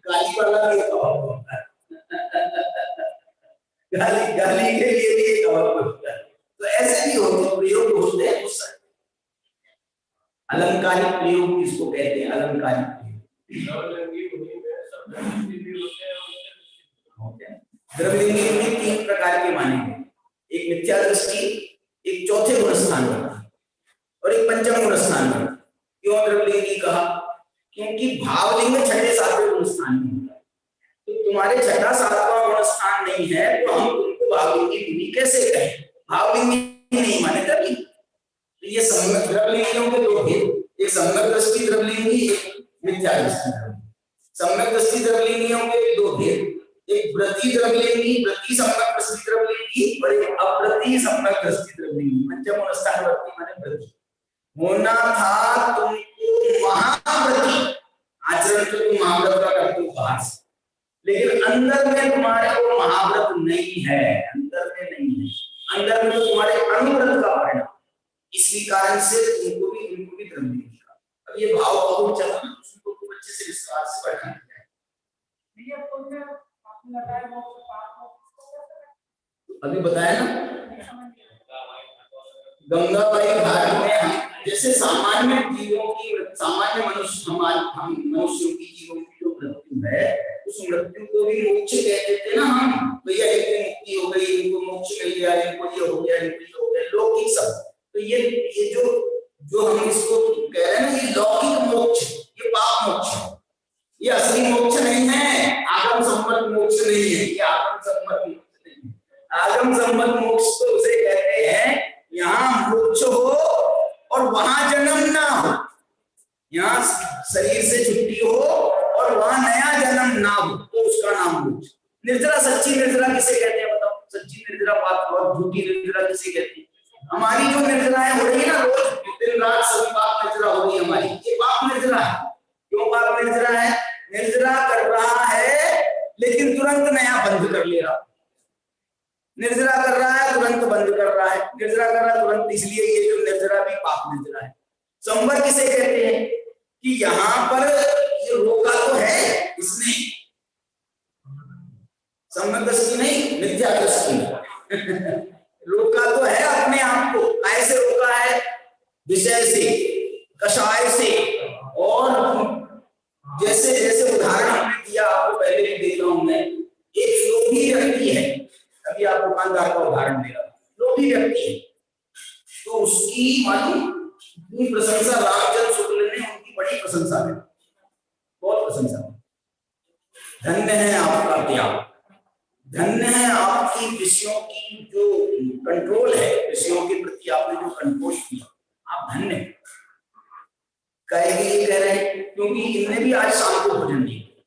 गाली वाला भी एक अभव्य होता है। गाली के लिए भी एक अभव्य होता है। तो ऐसे भी होते प्रयोग होते हैं उस अलंकारिक प्रयोग, किसको कहते हैं अलंकारिक प्रयोग। द्रव्यलिंगी में 3 प्रकार के माने गए, एक मिथ्या दृष्टि, एक चौथे गुण स्थान और एक पंचम गुण स्थान। क्यों द्रव्यलिंगी कहा? क्योंकि भावलिंग 6, 7 गुण स्थान में होता है। तो तुम्हारे 6, 7वां गुण स्थान नहीं है, तो हम तुमको भावलिंगी मुनि कैसे कहें? भावलिंगी नहीं माने द्रव्यलिंगी। तो ये सम्यक द्रव्यलिंगियों के 2 भेद, एक सम्यक दृष्टि द्रव्यलिंगी, एक मिथ्या दृष्टि द्रव्यलिंगी। सम्यक दृष्टि द्रव्यलिंगियों के 2 भेद, एक व्रति द्रव्यलिंगी, व्रति सम्यक दृष्टि द्रव्यलिंगी, और एक अव्रति सम्यक दृष्टि द्रव्यलिंगी। पंचम गुण स्थान व्रति माने व्रति। होना था तुमको महाव्रति, आचरण तो तुम महाव्रत का करते हो बाहर से, लेकिन अंदर में तुम्हारे वो महाव्रत नहीं है, अंदर में नहीं है, अंदर में तो तुम्हारे अनुव्रत का परिणाम, इसी कारण से उनको भी धर्म नहीं दिया। अब ये भाव बहुत चला, उसको खूब अच्छे से विस्तार से पढ़ना है। अभी बताया ना, गंगाबाई घाट में हम जैसे सामान्य जीवों की, सामान्य मनुष्य, हम मनुष्यों की जीवों की जो मृत्यु है, उस मृत्यु को भी मोक्ष कहते थे ना हम, भैया इनकी मुक्ति हो गई, इनको मोक्ष मिल गया, इनको ये हो गया, इनको ये हो गया, लौकिक सब। तो ये जो हम इसको कह रहे हैं ना, ये लौकिक मोक्ष, ये पाप मोक्ष, ये असली मोक्ष नहीं है, आगम संबंध मोक्ष नहीं है, ये आगम संबंध मोक्ष नहीं है। आगम संबंध मोक्ष तो उसे कहते हैं यहाँ मोक्ष हो और वहां जन्म ना हो, यहाँ शरीर से छुट्टी हो और वहां नया जन्म ना हो, तो उसका नाम मोक्ष। निर्जरा, सच्ची निर्जरा किसे कहते हैं बताओ? सच्ची निर्जरा बात और झूठी निर्जरा किसे कहते हैं? हमारी जो निर्जराएं हो रही है ना, रोज दिन रात सभी पाप निर्जरा हो रही है हमारी, ये पाप निर्जरा है। क्यों पाप निर्जरा है? निर्जरा कर रहा है लेकिन तुरंत नया बंद कर ले रहा, निर्जरा कर रहा है तुरंत बंद कर रहा है, निर्जरा कर रहा है तुरंत, इसलिए ये जो निर्जरा भी पाप निर्जरा है। संवर किसे कहते हैं? कि यहाँ पर ये रोका तो है इसने, सम्यक दृष्टि नहीं, मिथ्या दृष्टि रोका तो है अपने आप को। ऐसे रोका है विषय से, कषाय से, और जैसे जैसे उदाहरण हमने दिया, आपको पहले भी दे रहा हूं मैं, एक लोभी व्यक्ति है, अभी आप दुकानदार का उदाहरण दे रहा हूं, लोभी व्यक्ति है, तो उसकी मालूम इतनी प्रशंसा रामचंद्र शुक्ल ने उनकी बड़ी प्रशंसा की, बहुत प्रशंसा। धन्य है आपका त्याग, धन्य है आपकी विषयों की जो कंट्रोल है, विषयों के प्रति आपने जो कंट्रोल किया, आप धन्य। कहेगी कह रहे हैं क्योंकि इनने भी आज शाम को भोजन नहीं किया,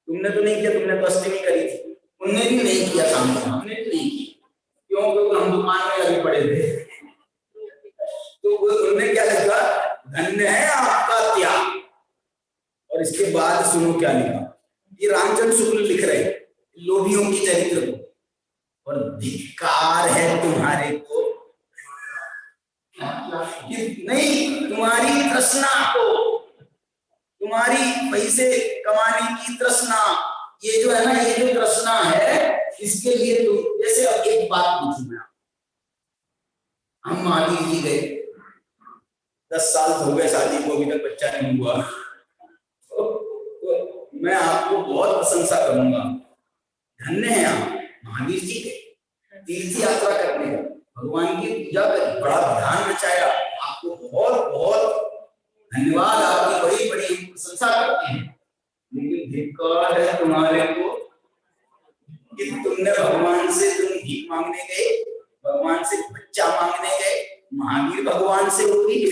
तुमने तो नहीं किया, तुमने तो अष्टमी करी थी, उनने भी नहीं किया शाम को, हमने भी नहीं किया। क्यों? क्योंकि हम दुकान में लगे पड़े थे। तो उन्होंने क्या लिखा? धन्य है आपका त्याग। और इसके बाद सुनो क्या लिखा, ये रामचंद्र शुक्ल लिख रहे लोभियों की चरित्र को, और धिक्कार है तुम्हारे को, नहीं तुम्हारी तृष्णा को, तुम्हारी पैसे कमाने की तृष्णा, ये जो है ना, ये जो तृष्णा है, इसके लिए तुम, जैसे अब एक बात पूछू मैं, हम महावीर जी गए, 10 साल हो गए शादी को, अभी तक बच्चा नहीं हुआ, तो मैं आपको बहुत प्रशंसा करूंगा, धन्य है आप महावीर जी के, तीर्थ यात्रा करने, भगवान की पूजा कर, बड़ा ध्यान रचाया, आपको बहुत बहुत धन्यवाद, आपकी बड़ी बड़ी प्रशंसा करते हैं। लेकिन धिक्कार है तुम्हारे को कि तुमने भगवान से, तुम भीख मांगने गए, भगवान से बच्चा मांगने गए, महावीर भगवान से होगी,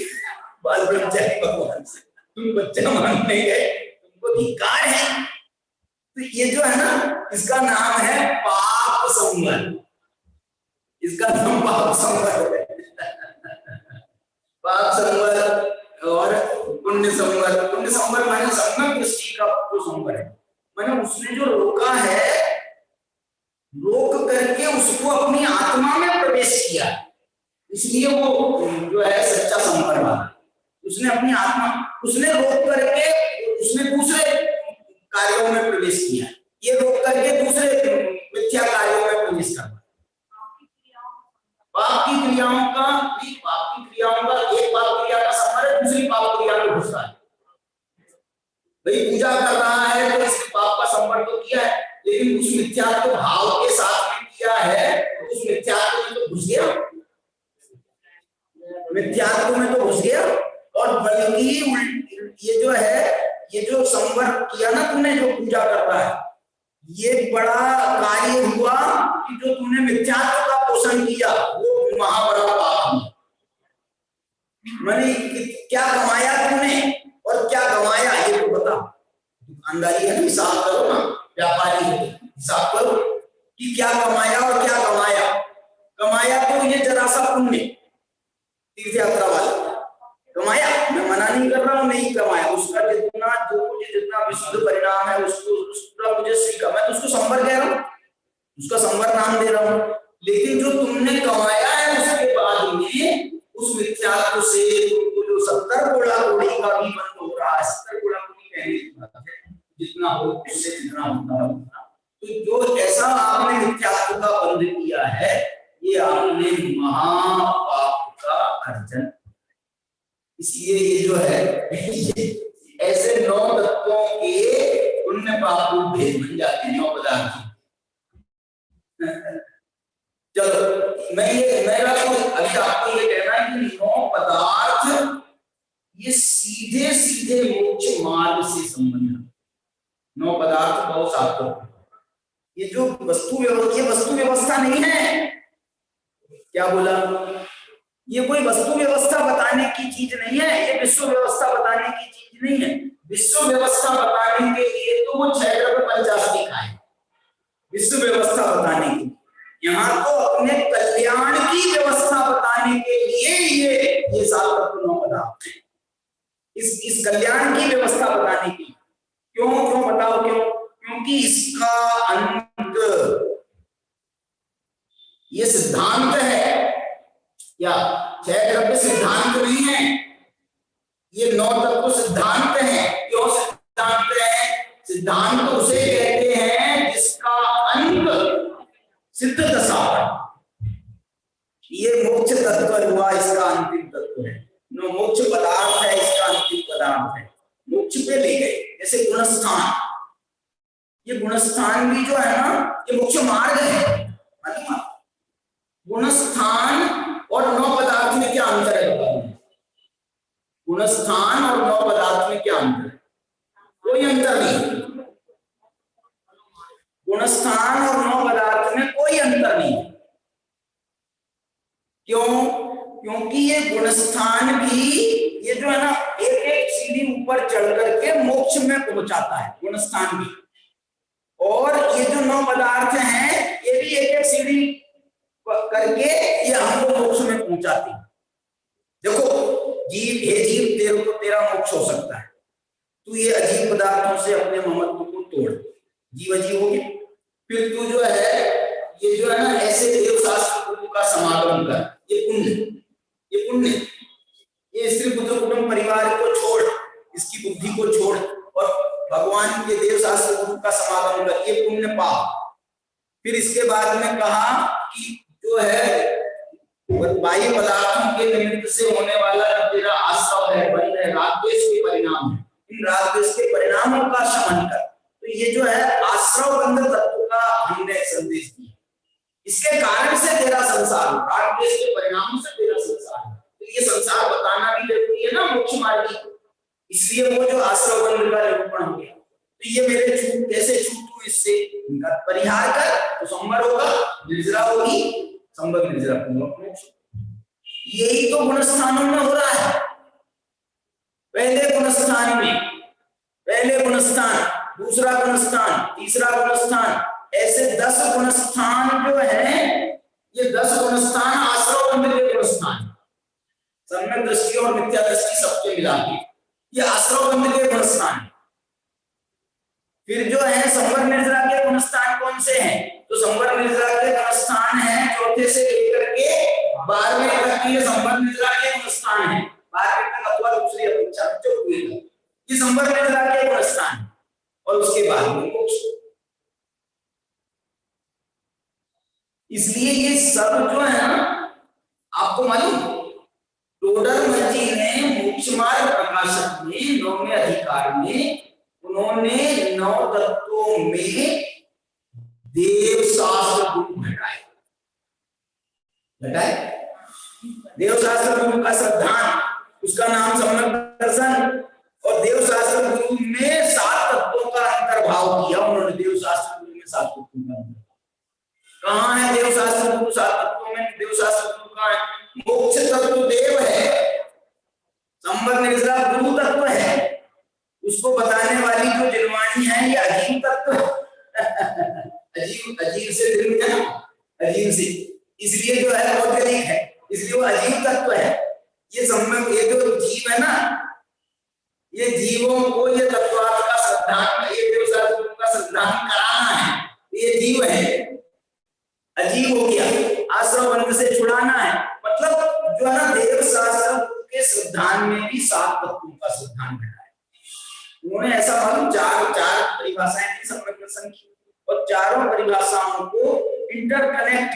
बाल ब्रह्मचारी भगवान से तुम बच्चा मांगने गए, तुमको धिक्कार है। तो ये जो है ना, इसका नाम है पाप संवर, इसका नाम पाप संवर है। पाप संवर और पुण्य संवर, पुण्य संवर माने सम्यक दृष्टि का जो संवर है, माने उसने जो रोका है, रोक करके उसको अपनी आत्मा में प्रवेश किया, इसलिए वो जो है सच्चा संवर वाला, उसने अपनी आत्मा, उसने रोक करके उसने दूसरे कार्यों में प्रवेश किया, ये रोक करके दूसरे मिथ्या कार्यों में प्रवेश करना। पाप की क्रियाओं का, पाप की क्रियाओं का, एक पाप क्रिया का संवर है, दूसरी पाप क्रिया में घुसता है। भाई पूजा कर रहा है तो इसने पाप का संवर तो किया है, लेकिन उस मिथ्यात्व भाव के साथ में किया है, तो उस मिथ्यात्व में तो घुस गया, मिथ्यात्व में तो घुस गया। और बल्कि ये जो है, ये जो संवर किया ना तुमने, जो पूजा कर रहा है, ये बड़ा कार्य हुआ कि जो तुमने मिथ्यात्व का पोषण किया, वो महाबड़ा पाप। मैंने क्या कमाया तुमने और क्या गंवाया, ये तो बता। दुकानदारी है, हिसाब करो ना, व्यापारी है, हिसाब करो कि क्या कमाया और क्या गंवाया। कमाया तो ये जरा सा पुण्य, तीर्थ यात्रा वाला, कमाया, मैं मना नहीं कर रहा हूँ, नहीं कमाया, उसका जितना जो कुछ जितना विशुद्ध परिणाम है उसको मुझे सीखा, मैं तो उसको संवर कह रहा हूँ, उसका संवर नाम दे रहा हूँ। लेकिन जो तुमने कमाया है उसके बाद में उस मिथ्यात्व से तुमको जो 70 गुणा कोड़ी का भी बंद हो रहा है, 70 गुणा कोड़ी कहने की बात है, जितना हो उससे जितना होता है उतना। तो जो ऐसा आपने मिथ्यात्व का बंध किया है, ये आपने महापाप का अर्जन। इसलिए ये जो है ऐसे 9 तत्वों के पुण्य पाप रूप भेद बन जाते हैं, 9 पदार्थ। चलो मेरा तो अभी आपको ये कहना है कि 9 पदार्थ ये सीधे सीधे मोक्ष मार्ग से संबंध है। 9 पदार्थ बहुत सार्थक, ये जो वस्तु व्यवस्था नहीं है, क्या बोला, ये कोई वस्तु व्यवस्था बताने की चीज नहीं है, ये विश्व व्यवस्था बताने की चीज नहीं है। विश्व व्यवस्था बताने के लिए तो वो 6 द्रव्य पंचाशरी का है, विश्व व्यवस्था बताने की। यहाँ तो अपने कल्याण की व्यवस्था बताने के लिए ये 7 तत्व 9 पदार्थ है, इस कल्याण की व्यवस्था बताने की। क्यों बताओ क्यों? क्योंकि इसका अंत ये सिद्धांत है, या 6 द्रव्य सिद्धांत नहीं है, ये 9 तत्व सिद्धांत है। क्यों सिद्धांत है? सिद्धांत उसे कहते हैं जिसका अंत सिद्ध दशा है। ये मोक्ष तत्व हुआ, इसका अंतिम तत्व है। मोक्ष पदार्थ है, इसका अंतिम पदार्थ है। मोक्ष पे ले गए, जैसे गुणस्थान, ये गुणस्थान भी जो है ना, ये मोक्ष मार्ग है। गुणस्थान और 9 पदार्थ में क्या अंतर है बताओ? गुणस्थान और 9 पदार्थ में क्या अंतर है? कोई अंतर नहीं। गुणस्थान और 9 पदार्थ में कोई अंतर नहीं। क्यों? क्योंकि ये गुणस्थान भी ये जो है ना, एक सीढ़ी ऊपर चढ़ करके मोक्ष में पहुंचाता है, गुणस्थान भी। और ये जो 9 पदार्थ हैं, ये भी एक सीढ़ी करके ये हमको मोक्ष में पहुंचाती है। देखो जीव, तेरा मोक्ष हो सकता है, तू ये अजीब पदार्थों से अपने ममत्व को तोड़, जीव अजीब हो गया। फिर तू जो है, ये जो है ना, ऐसे देव शास्त्र गुरु का समागम कर, ये पुण्य, ये स्त्री पुत्र कुटुंब परिवार को छोड़, इसकी बुद्धि को छोड़ और भगवान के देव शास्त्र गुरु का समागम कर, ये पुण्य पाप। फिर इसके बाद में कहा कि जो है बाह्य पदार्थों के निमित्त से होने वाला जो तेरा आश्रव है, बंध है, रागद्वेष के परिणाम है, इन रागद्वेष के परिणामों का शमन कर। तो ये जो है आश्रव बंध तत्व का हमने संदेश दिया। इसके कारण से तेरा संसार, रागद्वेष के परिणामों से तेरा संसार, तो ये संसार बताना भी जरूरी है ना मोक्ष मार्ग की। इसलिए वो जो आश्रव बंध का निरूपण हो गया। तो ये मेरे छूट, कैसे छूटू, इससे इनका परिहार कर तो संवर होगा, निर्जरा होगी, संभव निर्जरा मोक्ष। यही तो गुणस्थानों में हो रहा है। पहले गुणस्थान, दूसरा गुणस्थान, तीसरा गुणस्थान, ऐसे 10 गुणस्थान जो है, ये 10 गुणस्थान आश्रव बंध के गुणस्थान, सम्यक दृष्टि और मिथ्या दृष्टि सबके मिला के ये आश्रव बंध के गुणस्थान। फिर जो है संवर निर्जरा के गुणस्थान कौन से हैं? तो संवर निर्जरा के गुणस्थान है, चौथे से लेकर के 12वें तक के संवर निर्जरा के गुणस्थान है। 12वें तक अथवा दूसरी अपेक्षा ये संवर निर्जरा के गुणस्थान, और उसके बाद में मोक्ष। इसलिए ये सब जो है ना, आपको मालूम, टोडरमल जी ने मोक्ष मार्ग प्रकाशक में 9वें अधिकार में उन्होंने 9 तत्वों में देव शास्त्र गुरु घटाए। देव शास्त्र गुरु का सिद्धांत, उसका नाम सम्यक दर्शन, और देव शास्त्र गुरु में 7 तत्वों का अंतर्भाव किया उन्होंने। देव शास्त्र गुरु में 7 तत्वों का अंतर्भाव कहाँ है? देव शास्त्र गुरु 7 तत्वों में देव शास्त्र गुरु कहाँ है? मोक्ष तत्व देव है, संवर निर्जरा गुरु तत्व है, उसको बताने वाली जो जिनवाणी है ये अजीब तत्व है। अजीब से दिल है ना, अजीब से, इसलिए जो है बहुत गरीब है, इसलिए वो अजीब तत्व है। ये संबंध, ये जो जीव है ना, ये जीवों को ये तत्वार्थ का श्रद्धान, ये देव शास्त्र का श्रद्धान कराना है, ये जीव है, अजीब हो गया, आश्रम बंध से छुड़ाना है। मतलब जो है ना, देव शास्त्र के श्रद्धान में भी 7 तत्वों का श्रद्धान घटा है। उन्होंने ऐसा मालूम चार परिभाषाएं थी सम्यक दर्शन की, और चारों परिभाषाओं को इंटरकनेक्ट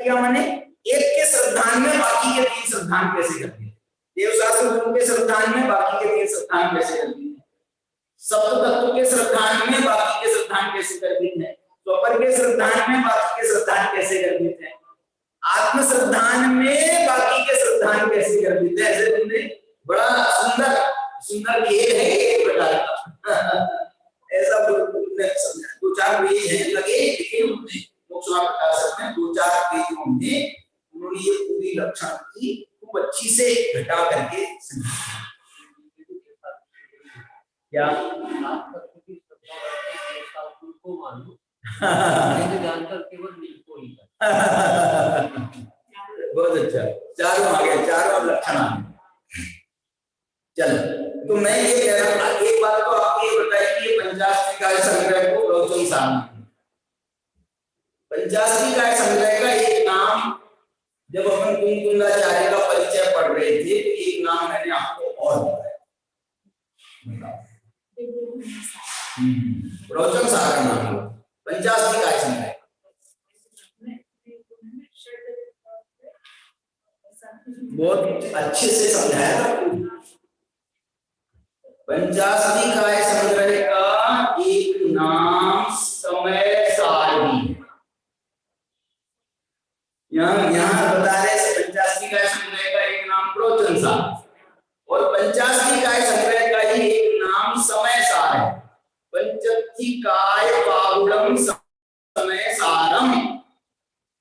किया माने एक के श्रद्धान में बाकी के 3 श्रद्धान कैसे कर दिए, देवशास्त्र गुरु के श्रद्धान में बाकी के 3 श्रद्धान कैसे कर दिए, सप्त तत्व के श्रद्धान में बाकी के श्रद्धान कैसे कर दिए, स्वपर के श्रद्धान में बाकी के श्रद्धान कैसे कर दिए, आत्म श्रद्धान में बाकी के श्रद्धान कैसे कर दिए। ऐसे तुमने बड़ा सुंदर भेद है एक प्रकार का। ऐसा समझा, 2-4 पेज है लगे, लेकिन उन्होंने प्रकाशक में 2-4 पेजों में उन्होंने ये पूरी लक्षण की खूब अच्छी से घटा करके समझा। क्या बहुत अच्छा, चारों आ गए, चारों लक्षण आ गए। चलो, तो मैं ये कह रहा था, एक बात तो आपको ये बताइए कि ये पंचाशनिकाय संग्रह को प्रवचन सामने, पंचाशनिकाय संग्रह का एक नाम, जब अपन कुंकुंदाचार्य का परिचय पढ़ रहे थे तो एक नाम मैंने आपको और बताया, प्रवचन सागर नाम पंचाशनिकाय संग्रह। बहुत अच्छे से समझाया था। पंचाशनिकाय संग्रह का एक नाम समय सारणी, यहाँ बता रहे पंचाशनिकाय संग्रह का एक नाम प्रवचन सार, और पंचाशनिकाय संग्रह का ही एक नाम समय सार है। पंचत्थिकाय बाहुलम समय सारम,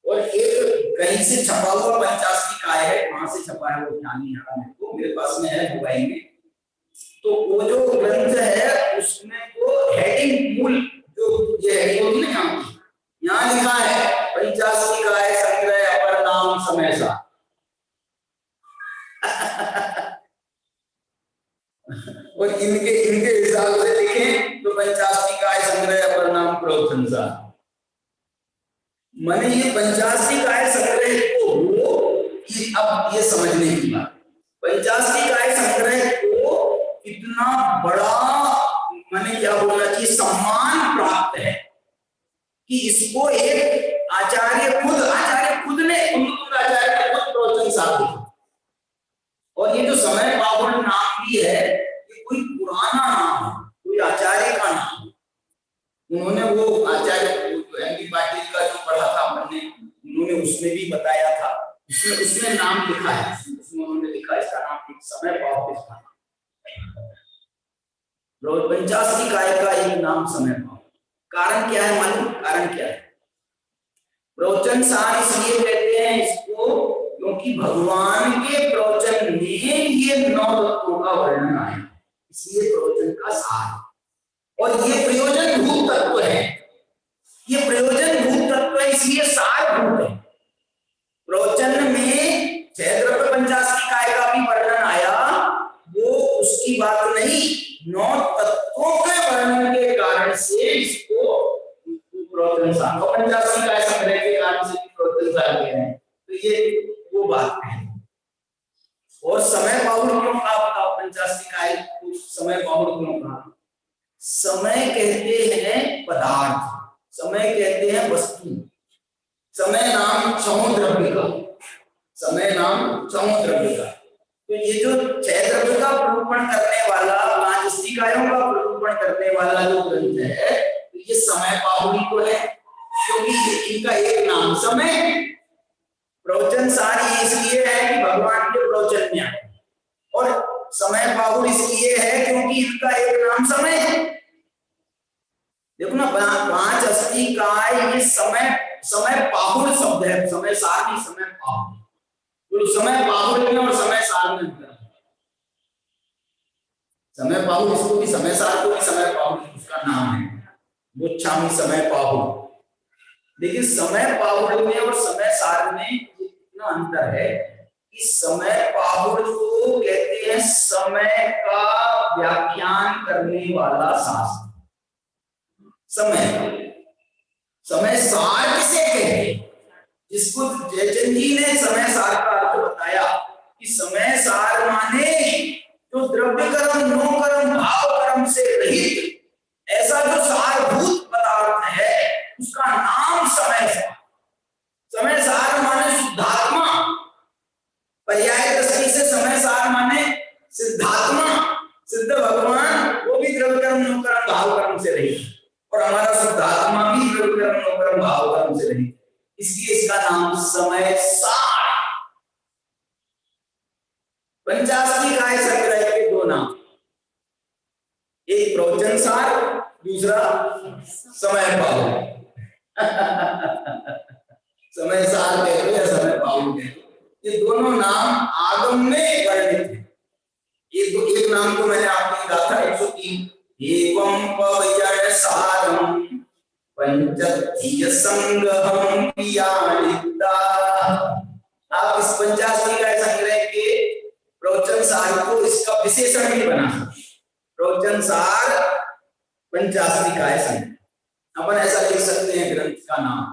और एक कहीं से छपा हुआ पंचाशनिकाय है, कहां से छपा है वो ध्यान नहीं आ रहा मेरे को, मेरे पास में है मोबाइल में। तो वो जो ग्रंथ है उसमें वो हेडिंग मूल जो ये हेडिंग होती है ना, यहाँ लिखा है पंचाशनिकाय संग्रह अपर नाम समय सार। और इनके हिसाब से लिखें तो पंचाशनिकाय संग्रह अपर नाम प्रवचन सार। मैंने ये पंचाशनिकाय संग्रह को अब ये समझने की बात, पंचाशनिकाय संग्रह को इतना बड़ा मैंने क्या बोलना चाहिए सम्मान प्राप्त है कि इसको एक आचार्य खुद ने आचार्य ने खुद प्रवचन सार लिखा। और ये जो समय बाहुल नाम भी है, ये कोई पुराना नाम है, कोई आचार्य का नाम। उन्होंने वो आचार्य एम.बी. पाटिल का जो पढ़ा था हमने, उन्होंने उसमें भी बताया था, उसमें नाम लिखा है, उसमें उन्होंने लिखा इसका नाम समय बाहुल था। पंचाशनिकाय का एक नाम समय बाहुल। कारण क्या है मालूम? कारण क्या है? प्रवचन सार इसलिए कहते हैं इसको क्योंकि भगवान के प्रवचन में ये 9 तत्वों का वर्णन आया, इसलिए प्रवचन का सार। और ये प्रयोजन भूत तत्व है, ये प्रयोजन भूत तत्व है, इसलिए सार भूत है। प्रवचन में क्षेत्र पंचाशनिकाय का भी वर्णन आया, वो उसकी बात नहीं, 9 तत्वों के वर्णन के कारण से इसको प्रवचन सार, और पंचाशनिकाय संग्रह के कारण से प्रवचन सार कह रहे हैं। तो ये वो बात है। और समय बाहुल क्यों कहा बताओ? पंचाशनिकाय को समय बाहुल क्यों कहा? समय कहते हैं पदार्थ, समय कहते हैं वस्तु, समय नाम क्षम द्रव्य का, समय नाम क्षम द्रव्य का। तो ये जो 6 द्रव्य का प्ररूपण करने वाला, 5 स्थिकायों का प्ररूपण करने वाला जो ग्रंथ है, तो ये समय बाहुल को है, क्योंकि इनका एक नाम समय। प्रवचन सार इसलिए है कि भगवान के प्रवचन में आए, और समय बाहुल इसलिए है क्योंकि इनका एक नाम समय है। देखो ना, 5 अस्थिकाय ये समय बाहुल शब्द है, समय सार नहीं, समय बाहुल। तो समय बाहुल में और समय सार में अंतर है। समय बाहुल इसको भी, समय सार को भी समय बाहुल उसका नाम है, गोच्छामी समय बाहुल। लेकिन समय बाहुल में और समय सार में इतना अंतर है इस समय पाहुड़ को कहते हैं समय का व्याख्यान करने वाला शास्त्र। समय सार किसे कहते हैं? जिसको जयचंद जी ने समय सार का अर्थ बताया कि समय सार माने जो द्रव्य कर्म, नो कर्म, भाव कर्म से रहित ऐसा जो सारभूत पदार्थ है उसका नाम समय सार। समय सार माने शुद्धात्मा, पर्याय दृष्टि से समय सार माने सिद्धात्मा, सिद्ध भगवान, वो भी द्रव्य कर्म, नो कर्म, भाव कर्म से रहित, और हमारा शुद्धात्मा भी द्रव्य कर्म, नो कर्म, भाव कर्म से रहित, इसलिए इसका नाम समय सार। पंचास्ति काय संग्रह के दो नाम, एक प्रवचन सार, दूसरा समय पाहुड़। समय सार कह लो या समय पाहुड़ कह लो, ये दोनों नाम आगम में वर्णित है। एक नाम को मैंने आपको कहा था 103, एवं पवयन सारम पंचतीय संग्रहम पियालिता। आप इस पंचास्ति काय संग्रह के प्रवचन सार को इसका विशेषण भी बना सकते। प्रवचन सार पंचास्ति काय संग्रह, अपन ऐसा लिख सकते हैं ग्रंथ का नाम,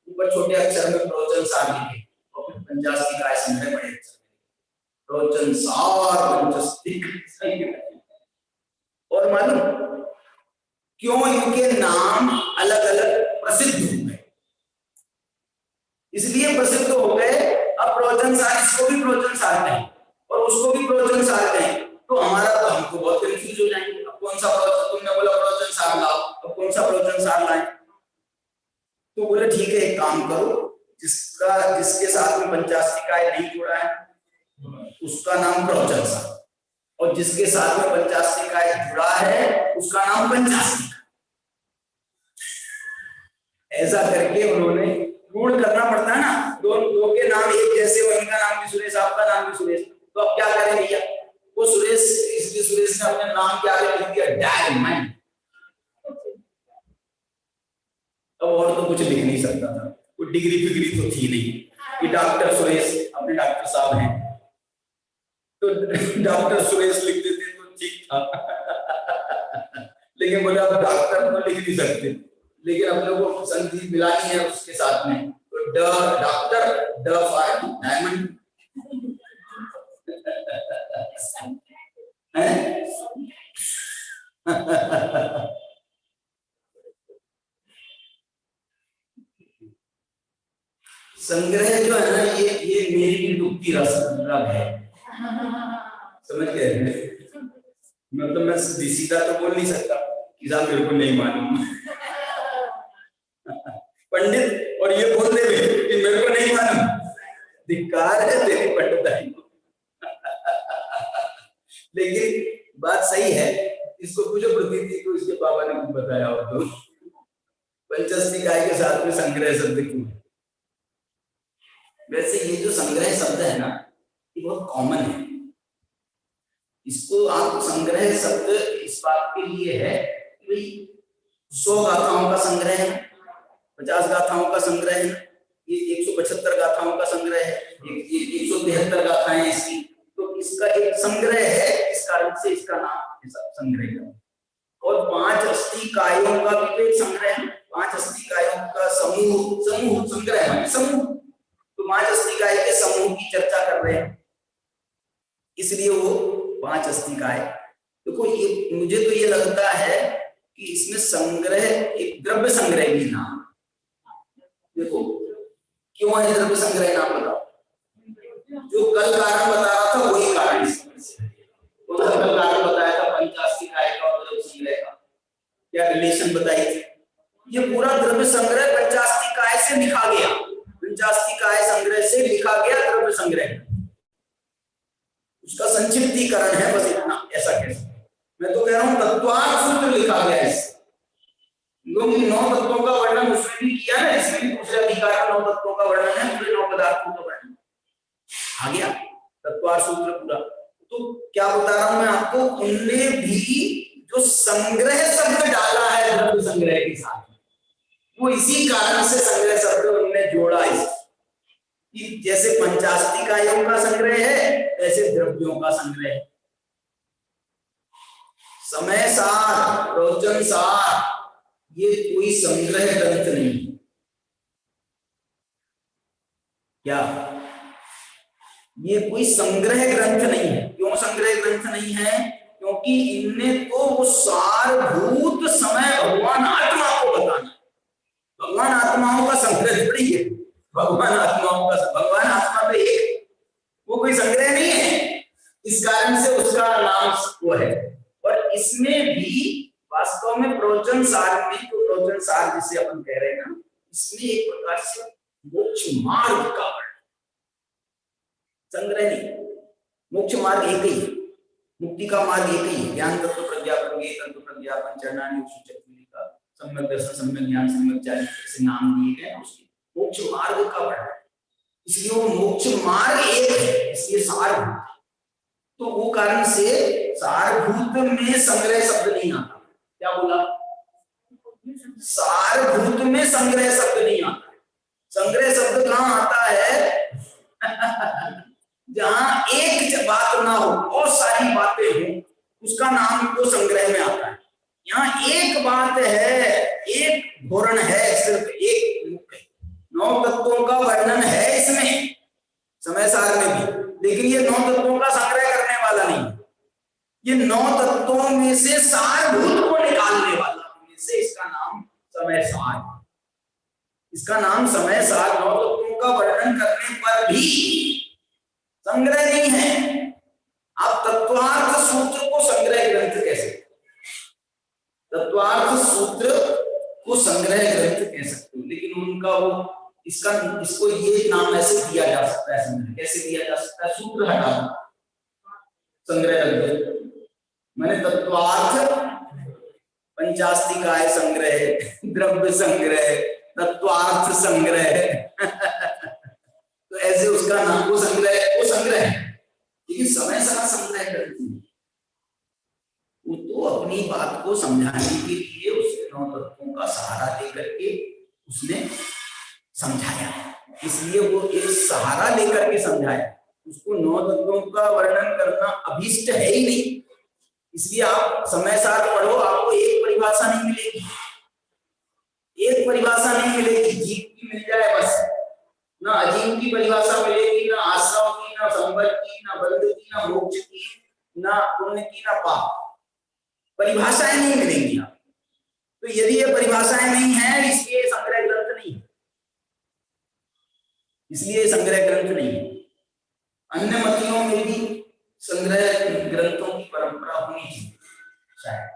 ऊपर छोटे अक्षर में प्रवचन सार लिखे और फिर पंचास्ति काय संग्रह बड़े अक्षर में, प्रवचन सार पंचास्ति संग्रह। और मालूम क्यों इनके नाम अलग अलग प्रसिद्ध हो गए? इसलिए प्रसिद्ध हो गए, अब प्रवचन सार, इसको भी प्रवचन सार कहें और उसको भी प्रवचन सार कहें तो हमको बहुत कंफ्यूज हो जाएंगे। अब कौन सा प्रवचन, तुमने बोला प्रवचन सार लाओ, अब कौन सा प्रवचन सार लाएं? तो बोले ठीक है, एक काम करो, जिसके साथ में पंचास्ति काय नहीं जुड़ा है उसका नाम प्रवचन सार, और जिसके साथ में पंचास्ति काय जुड़ा है उसका नाम पंचास्ति। ऐसा करके उन्होंने रूढ़ करना पड़ता है ना, दो के नाम एक जैसे हो, इनका नाम भी सुरेश, आपका नाम भी सुरेश, तो अब क्या करें भैया? वो सुरेश, इसलिए सुरेश ने अपने नाम क्या लिख दिया, डायमंड। अब और तो कुछ लिख नहीं सकता था, वो डिग्री फिग्री तो थी नहीं कि डॉक्टर सुरेश, अपने डॉक्टर साहब हैं तो डॉक्टर सुरेश लिख देते तो ठीक था। लेकिन बोले अब डॉक्टर तो लिख नहीं सकते, लेकिन हम लोगों को संधि मिलानी है उसके साथ में, तो डॉक्टर डायमंड संग्रह जो है ना, ये मेरी डुबती रग है, समझ गए? मतलब मैं सीधा तो बोल नहीं सकता कि साहब मेरे को नहीं मालूम पंडित, और ये बोल दे कि मेरे को नहीं मालूम, धिक्कार है तेरी पंडिताई को। लेकिन बात सही है, इसको पूछो प्रतीति को, इसके पापा ने कुछ बताया हो तो। पंचास्ति काय के साथ में संग्रह शब्द क्यों है? वैसे ये जो संग्रह शब्द है ना, ये बहुत कॉमन है। इसको आप संग्रह शब्द इस बात के लिए है कि 100 गाथाओं का संग्रह है, 50 गाथाओं का संग्रह है, ये 175 गाथाओं का संग्रह है, 173 गाथाएं इसकी, तो इसका एक संग्रह है, इस कारण से इसका नाम संग्रह है। और 5 अष्टिकायों का भी एक संग्रह है, 5 अष्टिकायों का समूह संग्रह है, समूह, तो 5 अष्टिकाय के समूह की चर्चा कर रहे हैं, इसलिए वो 5 अष्टिकाय। देखो ये मुझे तो ये लगता है कि इसमें संग्रह एक द्रव्य संग्रह भी नाम। देखो क्यों है द्रव्य संग्रह नाम, बताओ? जो कल कारण बता रहा था वही कारण वो कल कारण बताया था पंचास्ति काय का और द्रव्य संग्रह का क्या रिलेशन बताई थी। ये पूरा द्रव्य संग्रह पंचास्ति काय से लिखा गया, पंचास्ति काय संग्रह से लिखा गया द्रव्य संग्रह, उसका संक्षिप्तीकरण है, बस इतना, ऐसा कैसे? मैं तो कह रहा हूं तत्वार्थ सूत्र लिखा गया है। लोग 9 तत्वों का वर्णन उसमें भी किया है, इसमें भी दूसरे अधिकार 9 तत्वों का वर्णन है, पूरे 9 पदार्थों का वर्णन आ गया, तत्वार्थ सूत्र पूरा। तो क्या बता रहा हूं मैं आपको, उनने भी जो संग्रह शब्द डाला है द्रव्य संग्रह के साथ, वो इसी कारण से संग्रह शब्द उन्होंने जोड़ा। कि जैसे पंचास्तिकायों का संग्रह है ऐसे द्रव्यों का संग्रह है। समय सार, प्रवचन सार, ये कोई संग्रह ग्रंथ नहीं है। क्या ये कोई संग्रह ग्रंथ नहीं है? क्यों संग्रह ग्रंथ नहीं है? क्योंकि इनने तो वो सारभूत समय भगवान आत्मा को बताना। भगवान आत्माओं का संग्रह थोड़ी है। भगवान आत्मा तो एक, वो कोई संग्रह नहीं है। इस कारण से उसका नाम वो है। और इसमें भी वास्तव में प्रवचन सार में, तो प्रवचन सार जिसे अपन कह रहे हैं ना, इसमें एक प्रकार से मोक्ष मार्ग का वर्णन, संग्रह नहीं। मोक्ष मार्ग एक ही है, मुक्ति का मार्ग एक ही है। ज्ञान तत्व प्रज्ञापन, ये तत्व प्रज्ञापन, चरणानि सूचक का सम्यक दर्शन, सम्यक ज्ञान, सम्यक चारित्र से नाम दिए गए हैं उसके। मोक्ष मार्ग का वर्णन, इसलिए वो मोक्ष मार्ग एक है, इसलिए सारभूत। तो वो कारण से सारभूत में संग्रह शब्द नहीं आता। क्या बोला? सारभूत में संग्रह शब्द नहीं आता। संग्रह शब्द कहां आता है? जहां एक बात ना हो, बहुत सारी बातें हो, उसका नाम तो संग्रह में आता है। यहाँ एक बात है, एक धोरण है, सिर्फ एक मुख्य 9 तत्वों का वर्णन है इसमें, समय सार में भी। लेकिन ये 9 तत्वों का संग्रह करने वाला नहीं, ये 9 तत्वों में से सारभूत को निकालने वाला, में से इसका नाम समय सार। इसका नाम समय सार। 9 तत्वों का वर्णन करने पर भी संग्रह नहीं है। आप तत्वार्थ सूत्र को संग्रह ग्रंथ कह सकते हो, तत्वार्थ सूत्र को संग्रह ग्रंथ कह सकते हो, लेकिन उनका वो इसको ये नाम ऐसे दिया जा सकता है। संग्रह कैसे दिया जा सकता है? सूत्र हटा संग्रह ग्रंथ मैंने तत्वार्थ, पंचास्तिकाय संग्रह, द्रव्य संग्रह, तत्वार्थ संग्रह तो ऐसे उसका नाम, वो संग्रह है। लेकिन समय सार संग्रह करती है, वो तो अपनी बात को समझाने के लिए उसने 9 तत्वों का सहारा लेकर के उसने समझाया। इसलिए वो एक सहारा लेकर के समझाया, उसको 9 तत्वों का वर्णन करना अभीष्ट है ही नहीं। इसलिए आप समय सार पढ़ो, आपको एक परिभाषा नहीं मिलेगी, एक परिभाषा नहीं मिलेगी। जीव की मिल जाए बस, ना अजीव की परिभाषा मिलेगी, ना आश्रम की, ना संबंध की, ना बंध की, ना मोक्ष की, ना पुण्य की, ना पाप। परिभाषाएं नहीं मिलेंगी आप। तो यदि ये परिभाषाएं नहीं है, इसलिए संग्रह ग्रंथ नहीं है, इसलिए संग्रह ग्रंथ नहीं है। अन्य मतियों में भी संग्रह ग्रंथों की परंपरा होनी चाहिए शायद,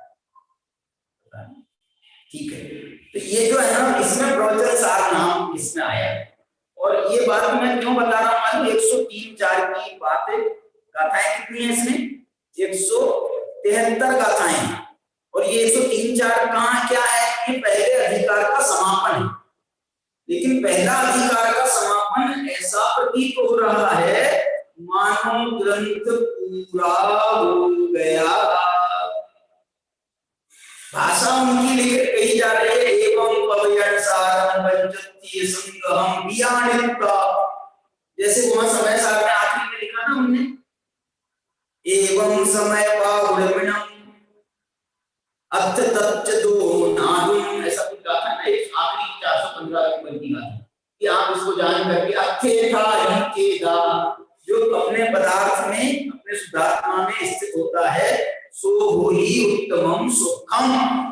ठीक है। तो ये जो है ना, इसमें प्रवचन सार नाम इसमें आया है। और ये बात मैं क्यों बता रहा हूं मालूम? 103-4 की बात है। गाथाएं कितनी है इसमें? 173 गाथाएं हैं। और ये 103-4 कहां क्या है? ये पहले अधिकार का समापन है। लेकिन पहला अधिकार का समापन ऐसा प्रतीत हो रहा है मानो ग्रंथ पूरा हो गया। भाषा उनकी लिखित कही जा रही है, एवं पवयन सारं पंचत्य संगहम वियानिता। जैसे वहां समय सार में आखिरी में लिखा ना हमने, एवं समय पावुर्मिणम अथ तच्च दो नादुम, ऐसा कुछ कहा था ना। एक आखिरी 415 की पंक्ति का कि आप इसको जान करके अथेथा हिकेदा, जो अपने पदार्थ में, अपने शुद्धात्मा में स्थित होता है, सो हो ही उत्तमम सुखम,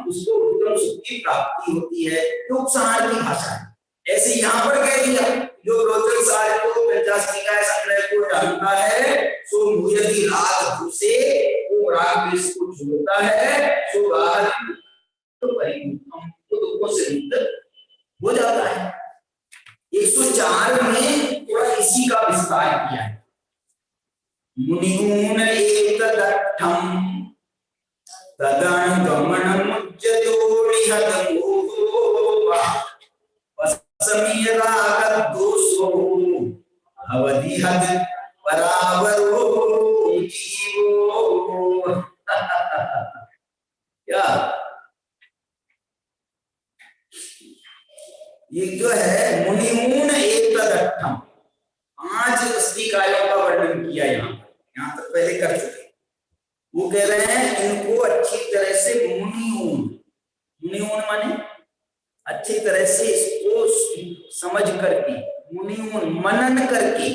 उसको उत्तम सुख की प्राप्ति होती है। तो उपसंहार की भाषा है। ऐसे यहाँ पर कह दिया, जो प्रवचन सार को, पंचास्तिकाय संग्रह को जानता है, सो मुयति राग भूसे, वो राग देश को छोड़ता है, सो राग तो परिमुक्तम, तो दुखों से मुक्त हो जाता है। 104 में थोड़ा इसी का विस्तार किया है। मुनिगुण एकदत्थम तदन गमनमुज्जतोरिहतमो वसमीरागदोषो अवधिहत परावरो जीवो। क्या ये जो है मुनिगुण एकदत्थम, 5 अष्टिकायों का वर्णन किया यहाँ तक पहले कर चुके। वो कह रहे हैं इनको अच्छी तरह से मुनियों माने अच्छी तरह से इसको समझ करके, मुनियों मनन करके,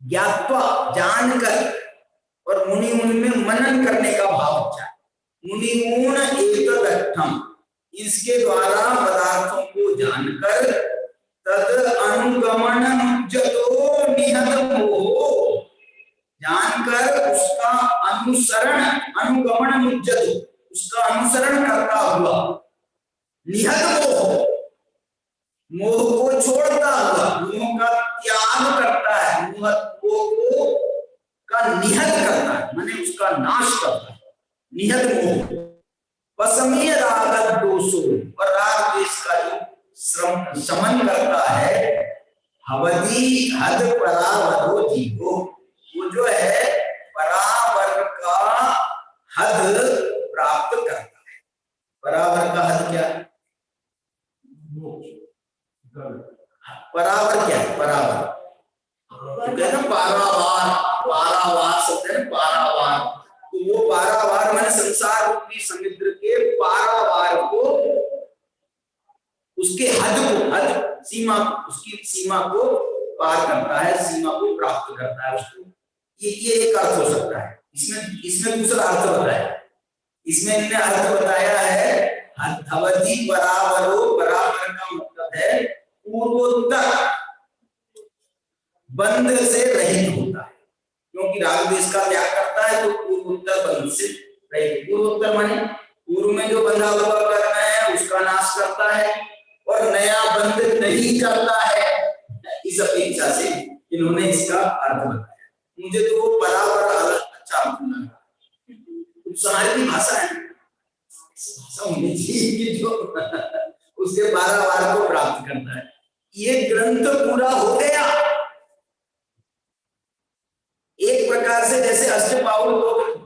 ज्ञात्वा जानकर, और मुनियों में मनन करने का भाव अच्छा है। मुनियों एतदर्थम, इसके द्वारा पदार्थों को जानकर, तद अनुगमन मुज्जतो निहत मोह, जानकर उसका अनुसरण, अनुगमन मुज्जतो, उसका अनुसरण करता हुआ, निहत मोह, मोह को छोड़ता हुआ, मोह का त्याग करता है, मोह का निहत करता है, माने उसका नाश करता है, निहत मोह। पसमीय राग दोषो, और राग द्वेष का जो शमन करता है, हवदी हद परावरो जीवो, वो जो है परावर का हद प्राप्त करता है। परावर का हद क्या है? परावर क्या है? परावर तो कहते हैं पारावार, पारावार शब्द है पारावार, तो वो पारावार मैंने संसार रूपी समुद्र के पारावार को, उसके हद को, हद सीमा, उसकी सीमा को पार करता है, सीमा को प्राप्त करता है उसको। ये एक अर्थ हो सकता है। इसमें दूसरा अर्थ बताया, इसमें इन्होंने अर्थ बताया है हवदी परावरो, परावर का मतलब है पूर्वोत्तर, बंध से रहित होता है, क्योंकि राग द्वेष का त्याग करता है तो पूर्वोत्तर बंध से रहित। पूर्वोत्तर माने पूर्व में जो बंधा हुआ कर्म है उसका नाश करता है और नया बंध नहीं करता है, इस अपेक्षा से इन्होंने इसका अर्थ बताया। मुझे तो वो बराबर अच्छा लगा, उपसंहार की भाषा है, भाषा होनी चाहिए कि जो उसके पारावार को प्राप्त करता है। ये ग्रंथ पूरा हो गया एक प्रकार से, जैसे अष्टपाउल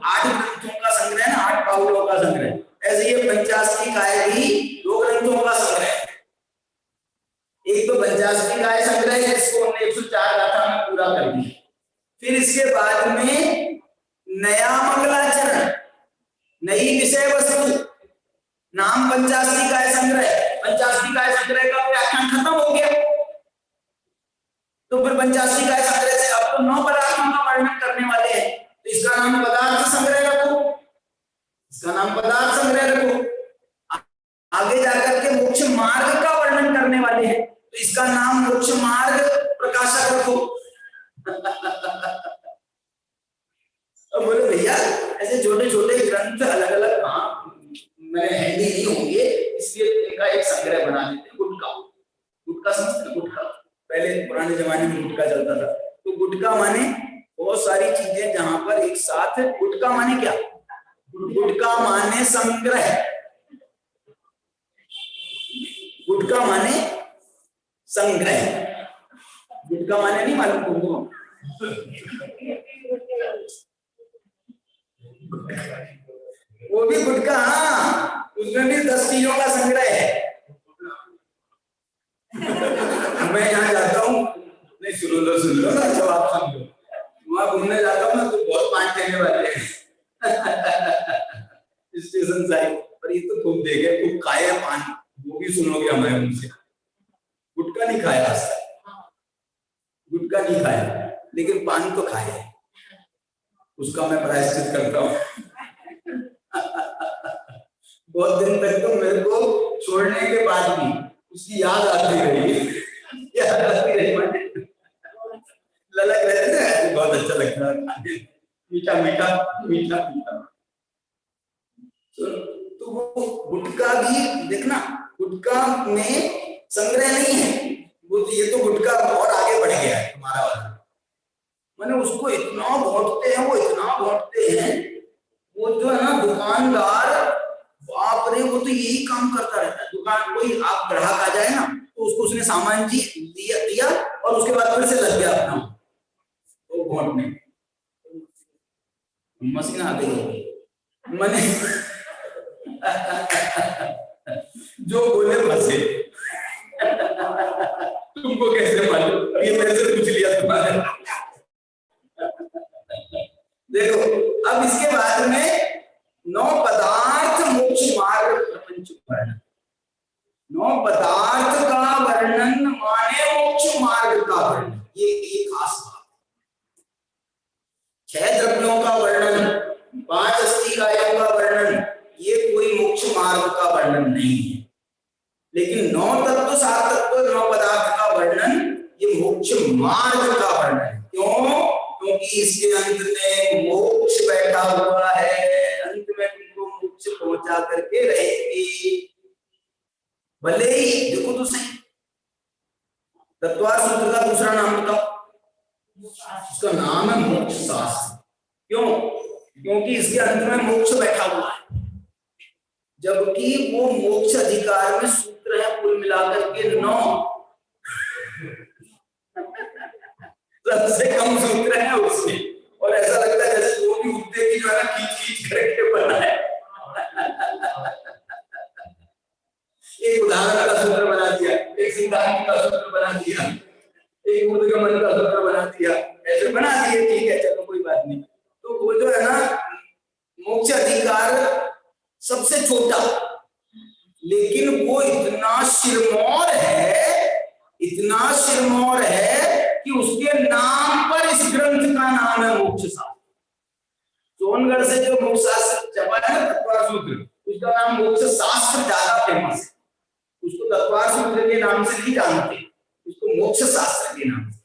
8 ग्रंथों का संग्रह है ना, 8 पाउलों का संग्रह, ऐसे ये पंचाष्टिकाय भी 2 ग्रंथों का संग्रह है। एक तो पंचाष्टिकाय संग्रह है जिसको हमने 104 गाथा में पूरा कर दिया, फिर इसके बाद में नया मंगलाचरण, नई विषय वस्तु, नाम पंचाष्टिकाय संग्रह। पंचाष्टिकाय संग्रह का व्याख्यान खत्म हो गया, तो फिर पंचाष्टिकाय संग्रह से अब तो 9 पदार्थों का वर्णन करने वाले हैं, तो इसका नाम पदार्थ संग्रह रखो, इसका नाम पदार्थ संग्रह रखो। आगे जाकर के मोक्ष मार्ग का वर्णन करने वाले हैं, तो इसका नाम मोक्ष मार्ग प्रकाशक रखो। अब बोले भैया ऐसे छोटे छोटे ग्रंथ अलग अलग कहाँ मैंने हैंडी नहीं होंगे, इसलिए इनका एक संग्रह बना देते हैं। गुटका, गुटका समझते हैं? गुटका पहले पुराने जमाने में गुटका चलता था, तो गुटका माने बहुत सारी चीजें जहां पर एक साथ, गुटका माने क्या? गुटका माने संग्रह, गुटका माने संग्रह, गुटका माने नहीं मालूम तुमको? वो भी गुटका, हाँ, उसमें भी 10 चीजों का संग्रह है। मैं यहाँ जाता हूँ, नहीं सुन लो ना, जवाब सुन लो। वहां घूमने जाता हूँ ना तो बहुत पान देने वाले हैं स्टेशन साइड पर, ये तो तुम देखे, तुम खाए पान, वो भी सुनोगे हमारे मुंह से। गुटका नहीं खाया, गुटका नहीं खाया, लेकिन पान तो खाया है, उसका मैं प्रायश्चित करता हूँ। बहुत दिन तक तो मेरे को छोड़ने के बाद भी उसकी याद आती रही, याद आती रही, ललक रहते थे, बहुत अच्छा लगता है, मीठा मीठा मीठा मीठा। तो वो गुटका भी देखना, गुटका में संग्रह नहीं है, ये तो गुटका और आगे बढ़ गया है तुम्हारा वाला, मैंने उसको इतना बांटते हैं, वो इतना बांटते हैं, वो जो है ना दुकानदार, बाप रे, वो तो यही काम करता रहता है। दुकान कोई आप ग्राहक आ जाए ना तो उसको उसने सामान जी दिया और उसके बाद फिर से लग गया अपना वो बांटने, मशीन आ गई मैंने जो बोले फंसे। तुमको कैसे मालूम? ये मेरे से पूछ लिया तुम्हारा नहीं है। लेकिन 9 तत्व, 7 तत्व, 9 पदार्थ का वर्णन ये मोक्ष मार्ग का वर्णन है। क्यों? क्योंकि इसके अंत में मोक्ष बैठा हुआ है, अंत में तुमको मोक्ष पहुंचा करके रहेगी। भले ही देखो तो सही, तत्वार सूत्र का दूसरा नाम बताओ। उसका नाम है मोक्ष शास्त्र। क्यों? क्योंकि इसके अंत में मोक्ष बैठा हुआ है, जबकि वो मोक्ष अधिकार में सूत्र है कुल मिलाकर के 9। सबसे कम सूत्र है उसमें, और ऐसा लगता है जैसे वो भी उत्ते की जो है ना खींच खींच करके बना है। एक उदाहरण का सूत्र बना दिया, एक सिद्धांत का सूत्र बना दिया, एक उद्गमन का सूत्र बना दिया, ऐसे बना दिए। ठीक है, चलो कोई बात नहीं। तो वो जो है ना मोक्ष अधिकार सबसे छोटा, लेकिन वो इतना सिरमौर है, इतना सिरमौर है कि उसके नाम पर इस ग्रंथ का नाम है मोक्ष शास्त्र। सोनगढ़ से जो मोक्ष शास्त्र छपा है ना तत्वार सूत्र, उसका नाम मोक्ष शास्त्र ज्यादा फेमस है। उसको तत्वार सूत्र के नाम से नहीं जानते, उसको मोक्ष शास्त्र के नाम से।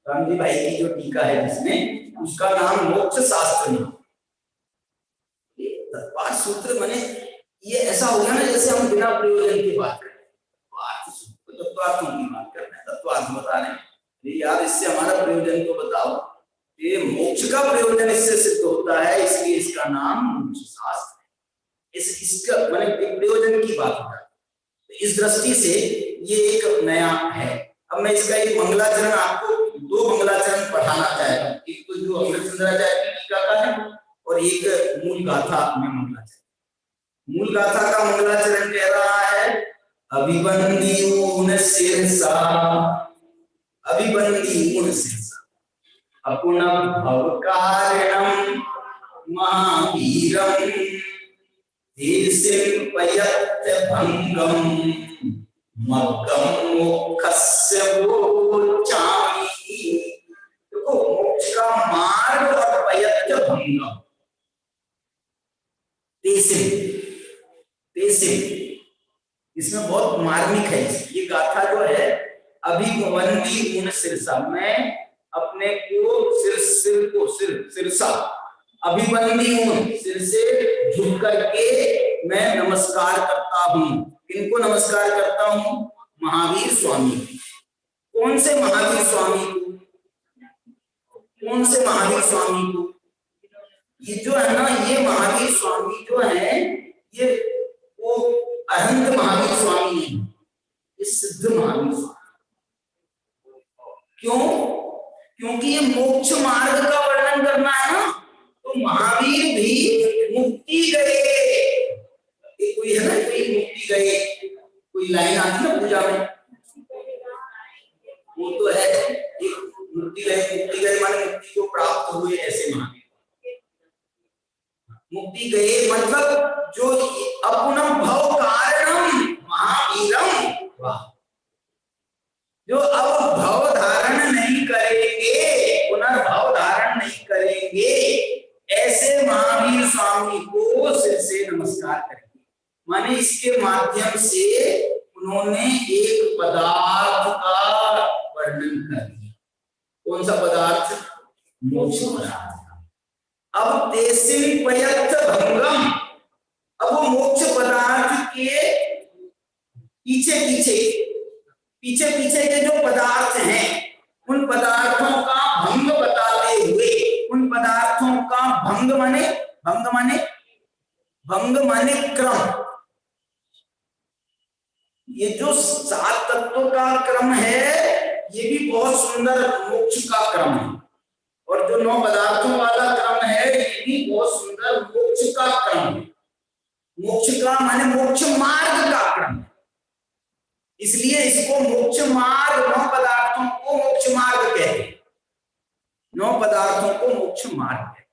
रामजी भाई की जो टीका है जिसमें, उसका नाम मोक्ष शास्त्र नहीं। तत्वार सूत्र माने ये ऐसा हो गया ना जैसे हम बिना प्रयोजन की बात कर रहे हैं, तत्वार्थों की बात कर रहे हैं, तत्वार्थ बता रहे हैं। यार इससे हमारा प्रयोजन तो बताओ। ये मोक्ष का प्रयोजन इससे सिद्ध होता है, इसलिए इसका नाम मोक्ष शास्त्र है। इसका माने प्रयोजन की बात होता है। तो इस दृष्टि से ये एक नया है। अब मैं इसका एक मंगलाचरण आपको 2 मंगलाचरण पढ़ाना चाहता हूँ। एक तो जो अमृतचंद्राचार्य की टीका का है, और एक मूल गाथा में मंगलाचरण। मूल गाथा का मंगलाचरण कह रहा है, अभिबंदी ऊन शिरसा, अभिबंदी ऊन शिरसा, अपुन भव कारणम महावीरम, देशिं पयत् भंगम मग्गम मोक्षस्य वोचामि। देखो मोक्ष का मार्ग और पयत् भंगम, इसमें बहुत मार्मिक है। ये गाथा जो है, अभिबंदी ऊन शिरसा, मैं अपने को सिरसा, अभिबंदी ऊन, सिर से झुक करके मैं नमस्कार करता हूँ। किनको नमस्कार करता हूँ? महावीर स्वामी। कौन से महावीर स्वामी को? कौन से महावीर स्वामी को? ये जो है ना, ये महावीर स्वामी जो है, ये वो अनंत महावीर स्वामी नहीं, ये सिद्ध महावीर स्वामी। क्यों? क्योंकि ये मोक्ष मार्ग का वर्णन करना है ना, तो महावीर भी मुक्ति गए। कोई है ना, कोई मुक्ति गए, कोई लाइन आती ना पूजा में, वो तो है एक मुक्ति गए माने मुक्ति को प्राप्त हुए, ऐसे महावीर। मुक्ति गए मतलब जो अपुनम भव कारणम महावीरम, जो अब भव धारण नहीं करेंगे, पुनर्भव धारण नहीं करेंगे, ऐसे महावीर स्वामी को सिर से नमस्कार करेंगे। माने इसके माध्यम से उन्होंने एक पदार्थ का वर्णन कर दिया। कौन सा पदार्थ? मोक्ष पदार्थ। अब देशिं पयत् भंगम, अब वो मोक्ष पदार्थ के पीछे पीछे के जो पदार्थ हैं, उन पदार्थों का भंग बताते हुए, उन पदार्थों का भंग माने क्रम। ये जो 7 तत्वों का क्रम है, ये भी बहुत सुंदर मोक्ष का क्रम है, और जो 9 पदार्थों वाला क्रम है, ये भी बहुत सुंदर मोक्ष का क्रम है। मोक्ष का माने मोक्ष मार्ग का क्रम है, इसलिए इसको मोक्ष मार्ग, 9 पदार्थों को मोक्ष मार्ग कहते हैं। 9 पदार्थों को मोक्ष मार्ग कहते हैं।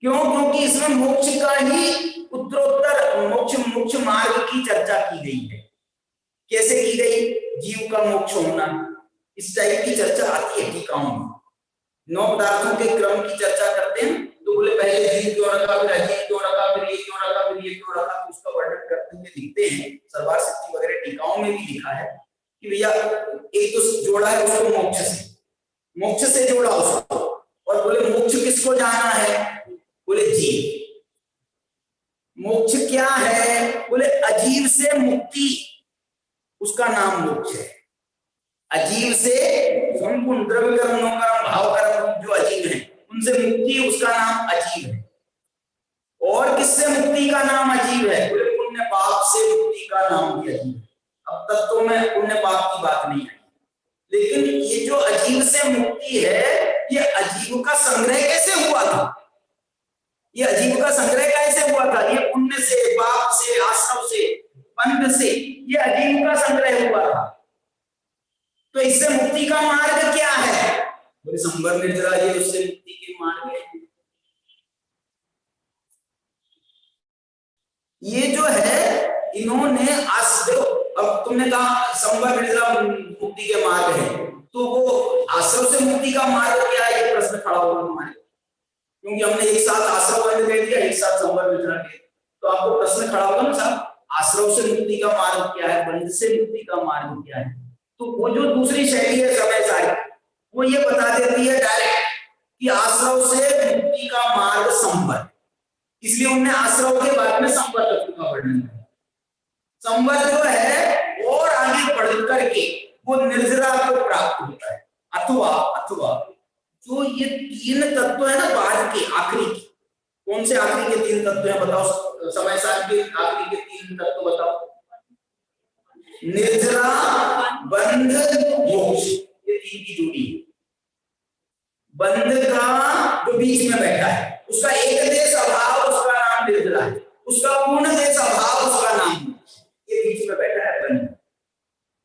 क्यों? क्योंकि इसमें मोक्ष का ही उत्तरोत्तर मोक्ष मार्ग की चर्चा की गई है। कैसे की गई? जीव का मोक्ष होना, इस टाइप की चर्चा आती है टीकाओं में। 9 पदार्थों के क्रम की चर्चा करते हैं, तो बोले पहले जीव क्यों रखा, फिर अजीव क्यों रखा, फिर ये क्यों रखा, फिर ये क्यों रखा, तो उसका वर्णन करते हुए लिखते हैं, सर्वार सिद्धि वगैरह टीकाओं में भी लिखा है कि भैया एक तो जोड़ा है उसको मोक्ष से जोड़ा उसको, और बोले मोक्ष किसको जाना है, बोले जीव। मोक्ष क्या है, बोले अजीव से मुक्ति, उसका नाम मोक्ष है। अजीव से संपूर्ण द्रव्य कर्म नो कर्म भाव कर्म जो अजीव है उनसे मुक्ति, उसका नाम अजीव है। और किससे मुक्ति का नाम अजीब है, बोले पुण्य पाप से मुक्ति का नाम भी अजीब है। अब तक तो मैं पुण्य पाप की बात नहीं है, लेकिन ये जो अजीब से मुक्ति है, ये अजीब का संग्रह कैसे हुआ था, ये अजीब का संग्रह कैसे हुआ था, ये पुण्य से, पाप से, आश्रम से, बंध से, ये अजीब का संग्रह हुआ था। तो इससे मुक्ति का मार्ग क्या है, बोले संवर निर्जरा, ये उससे मुक्ति के मार्ग है। ये जो है इन्होंने अब तुमने कहा संवर निर्जरा मुक्ति के मार्ग है, तो वो आश्रम से मुक्ति का मार्ग क्या है, ये प्रश्न खड़ा होगा हमारे, क्योंकि हमने एक साथ आश्रम बंद कह दिया, एक साथ संवर निर्जरा कह दिया, तो आपको प्रश्न खड़ा होगा ना साहब, आश्रम से मुक्ति का मार्ग क्या है, बंध से मुक्ति का मार्ग क्या है। तो वो जो दूसरी शैली है समय सारी, वो ये बता देती है डायरेक्ट कि आश्रम से मुक्ति का मार्ग संवर, इसलिए उन्होंने आश्रम के बाद में संवर तत्व का वर्णन किया। संवर जो है और आगे बढ़ करके वो निर्जरा को प्राप्त होता है, अथवा जो ये तीन तत्व है ना बाद के आखिरी की, कौन से आखिरी के तीन तत्व है बताओ, समय साथ के आखिरी के तीन तत्व बताओ, निर्जरा, बंध, मोक्ष, ये तीन की जोड़ी है। बंध का जो बीच में बैठा है उसका एक देश अभाव, उसका नाम निर्जरा है, उसका पूर्ण देश अभाव, उसका नाम मोक्ष, ये बीच में बैठा है बंध,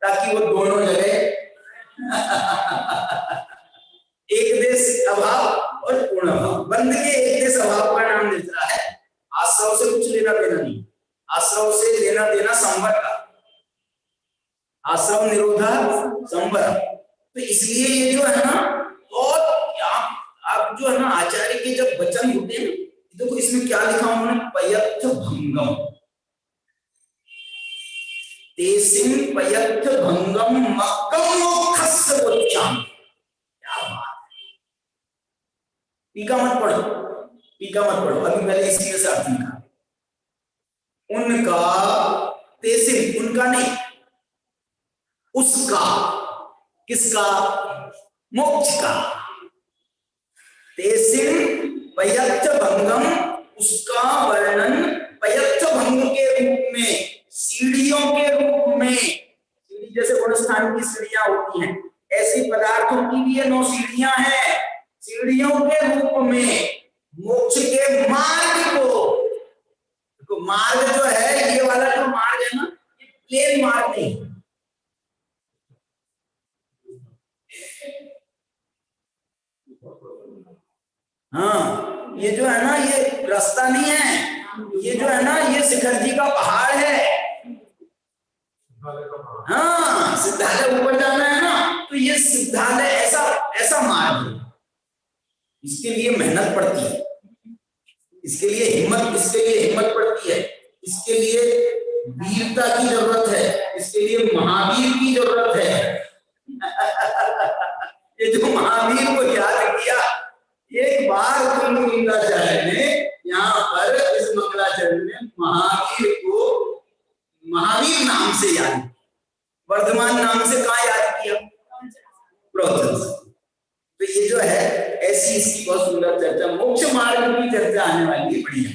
ताकि वो दोनों जगह एक देश अभाव और पूर्ण अभाव, बंध के एक देश अभाव का नाम निर्जरा है। आश्रव से कुछ लेना देना नहीं, आश्रव से लेना देना संवर का, आश्रव निरोधा संवर। तो इसलिए ये जो है ना, और आप जो है ना आचार्य के जब वचन होते हैं, देखो इसमें क्या लिखा उन्होंने, पयत्थ भंगम, तेसिं पयत्थ भंगम मक्कम मोक्षस्य वोच्चामि। क्या बात है, टीका मत पढ़ो, अभी पहले इसी में से अर्थ लिखा, उनका, तेसिं उनका नहीं, उसका, किसका, मोक्ष का, तेसिं पयत्थ भंगम, उसका वर्णन पयत्थ भंग के रूप में, सीढ़ियों के रूप में, सीढ़ी जैसे गुणस्थान की सीढ़ियां होती हैं, ऐसी पदार्थों की भी ये 9 सीढ़ियां हैं, सीढ़ियों के रूप में मोक्ष के मार्ग को, मार्ग जो है, ये वाला जो मार्ग है ना, ये प्लेन मार्ग नहीं, हाँ, ये जो है ना, ये रास्ता नहीं है, ये जो है ना, ये शिखर जी का पहाड़ है, हाँ, सिद्धालय ऊपर जाना है ना, तो ये सिद्धालय ऐसा मार्ग है। इसके लिए मेहनत पड़ती है, इसके लिए हिम्मत पड़ती है, इसके लिए वीरता की जरूरत है, इसके लिए महावीर की जरूरत है। ये जो महावीर को याद किया, एक बार तुम मंगलाचार्य ने यहाँ पर इस मंगलाचरण में महावीर को महावीर नाम से याद, वर्धमान नाम से कहाँ याद किया, प्रवचन से। तो ये जो है ऐसी इसकी बहुत सुंदर चर्चा, मोक्ष मार्ग की चर्चा आने वाली है, बढ़िया।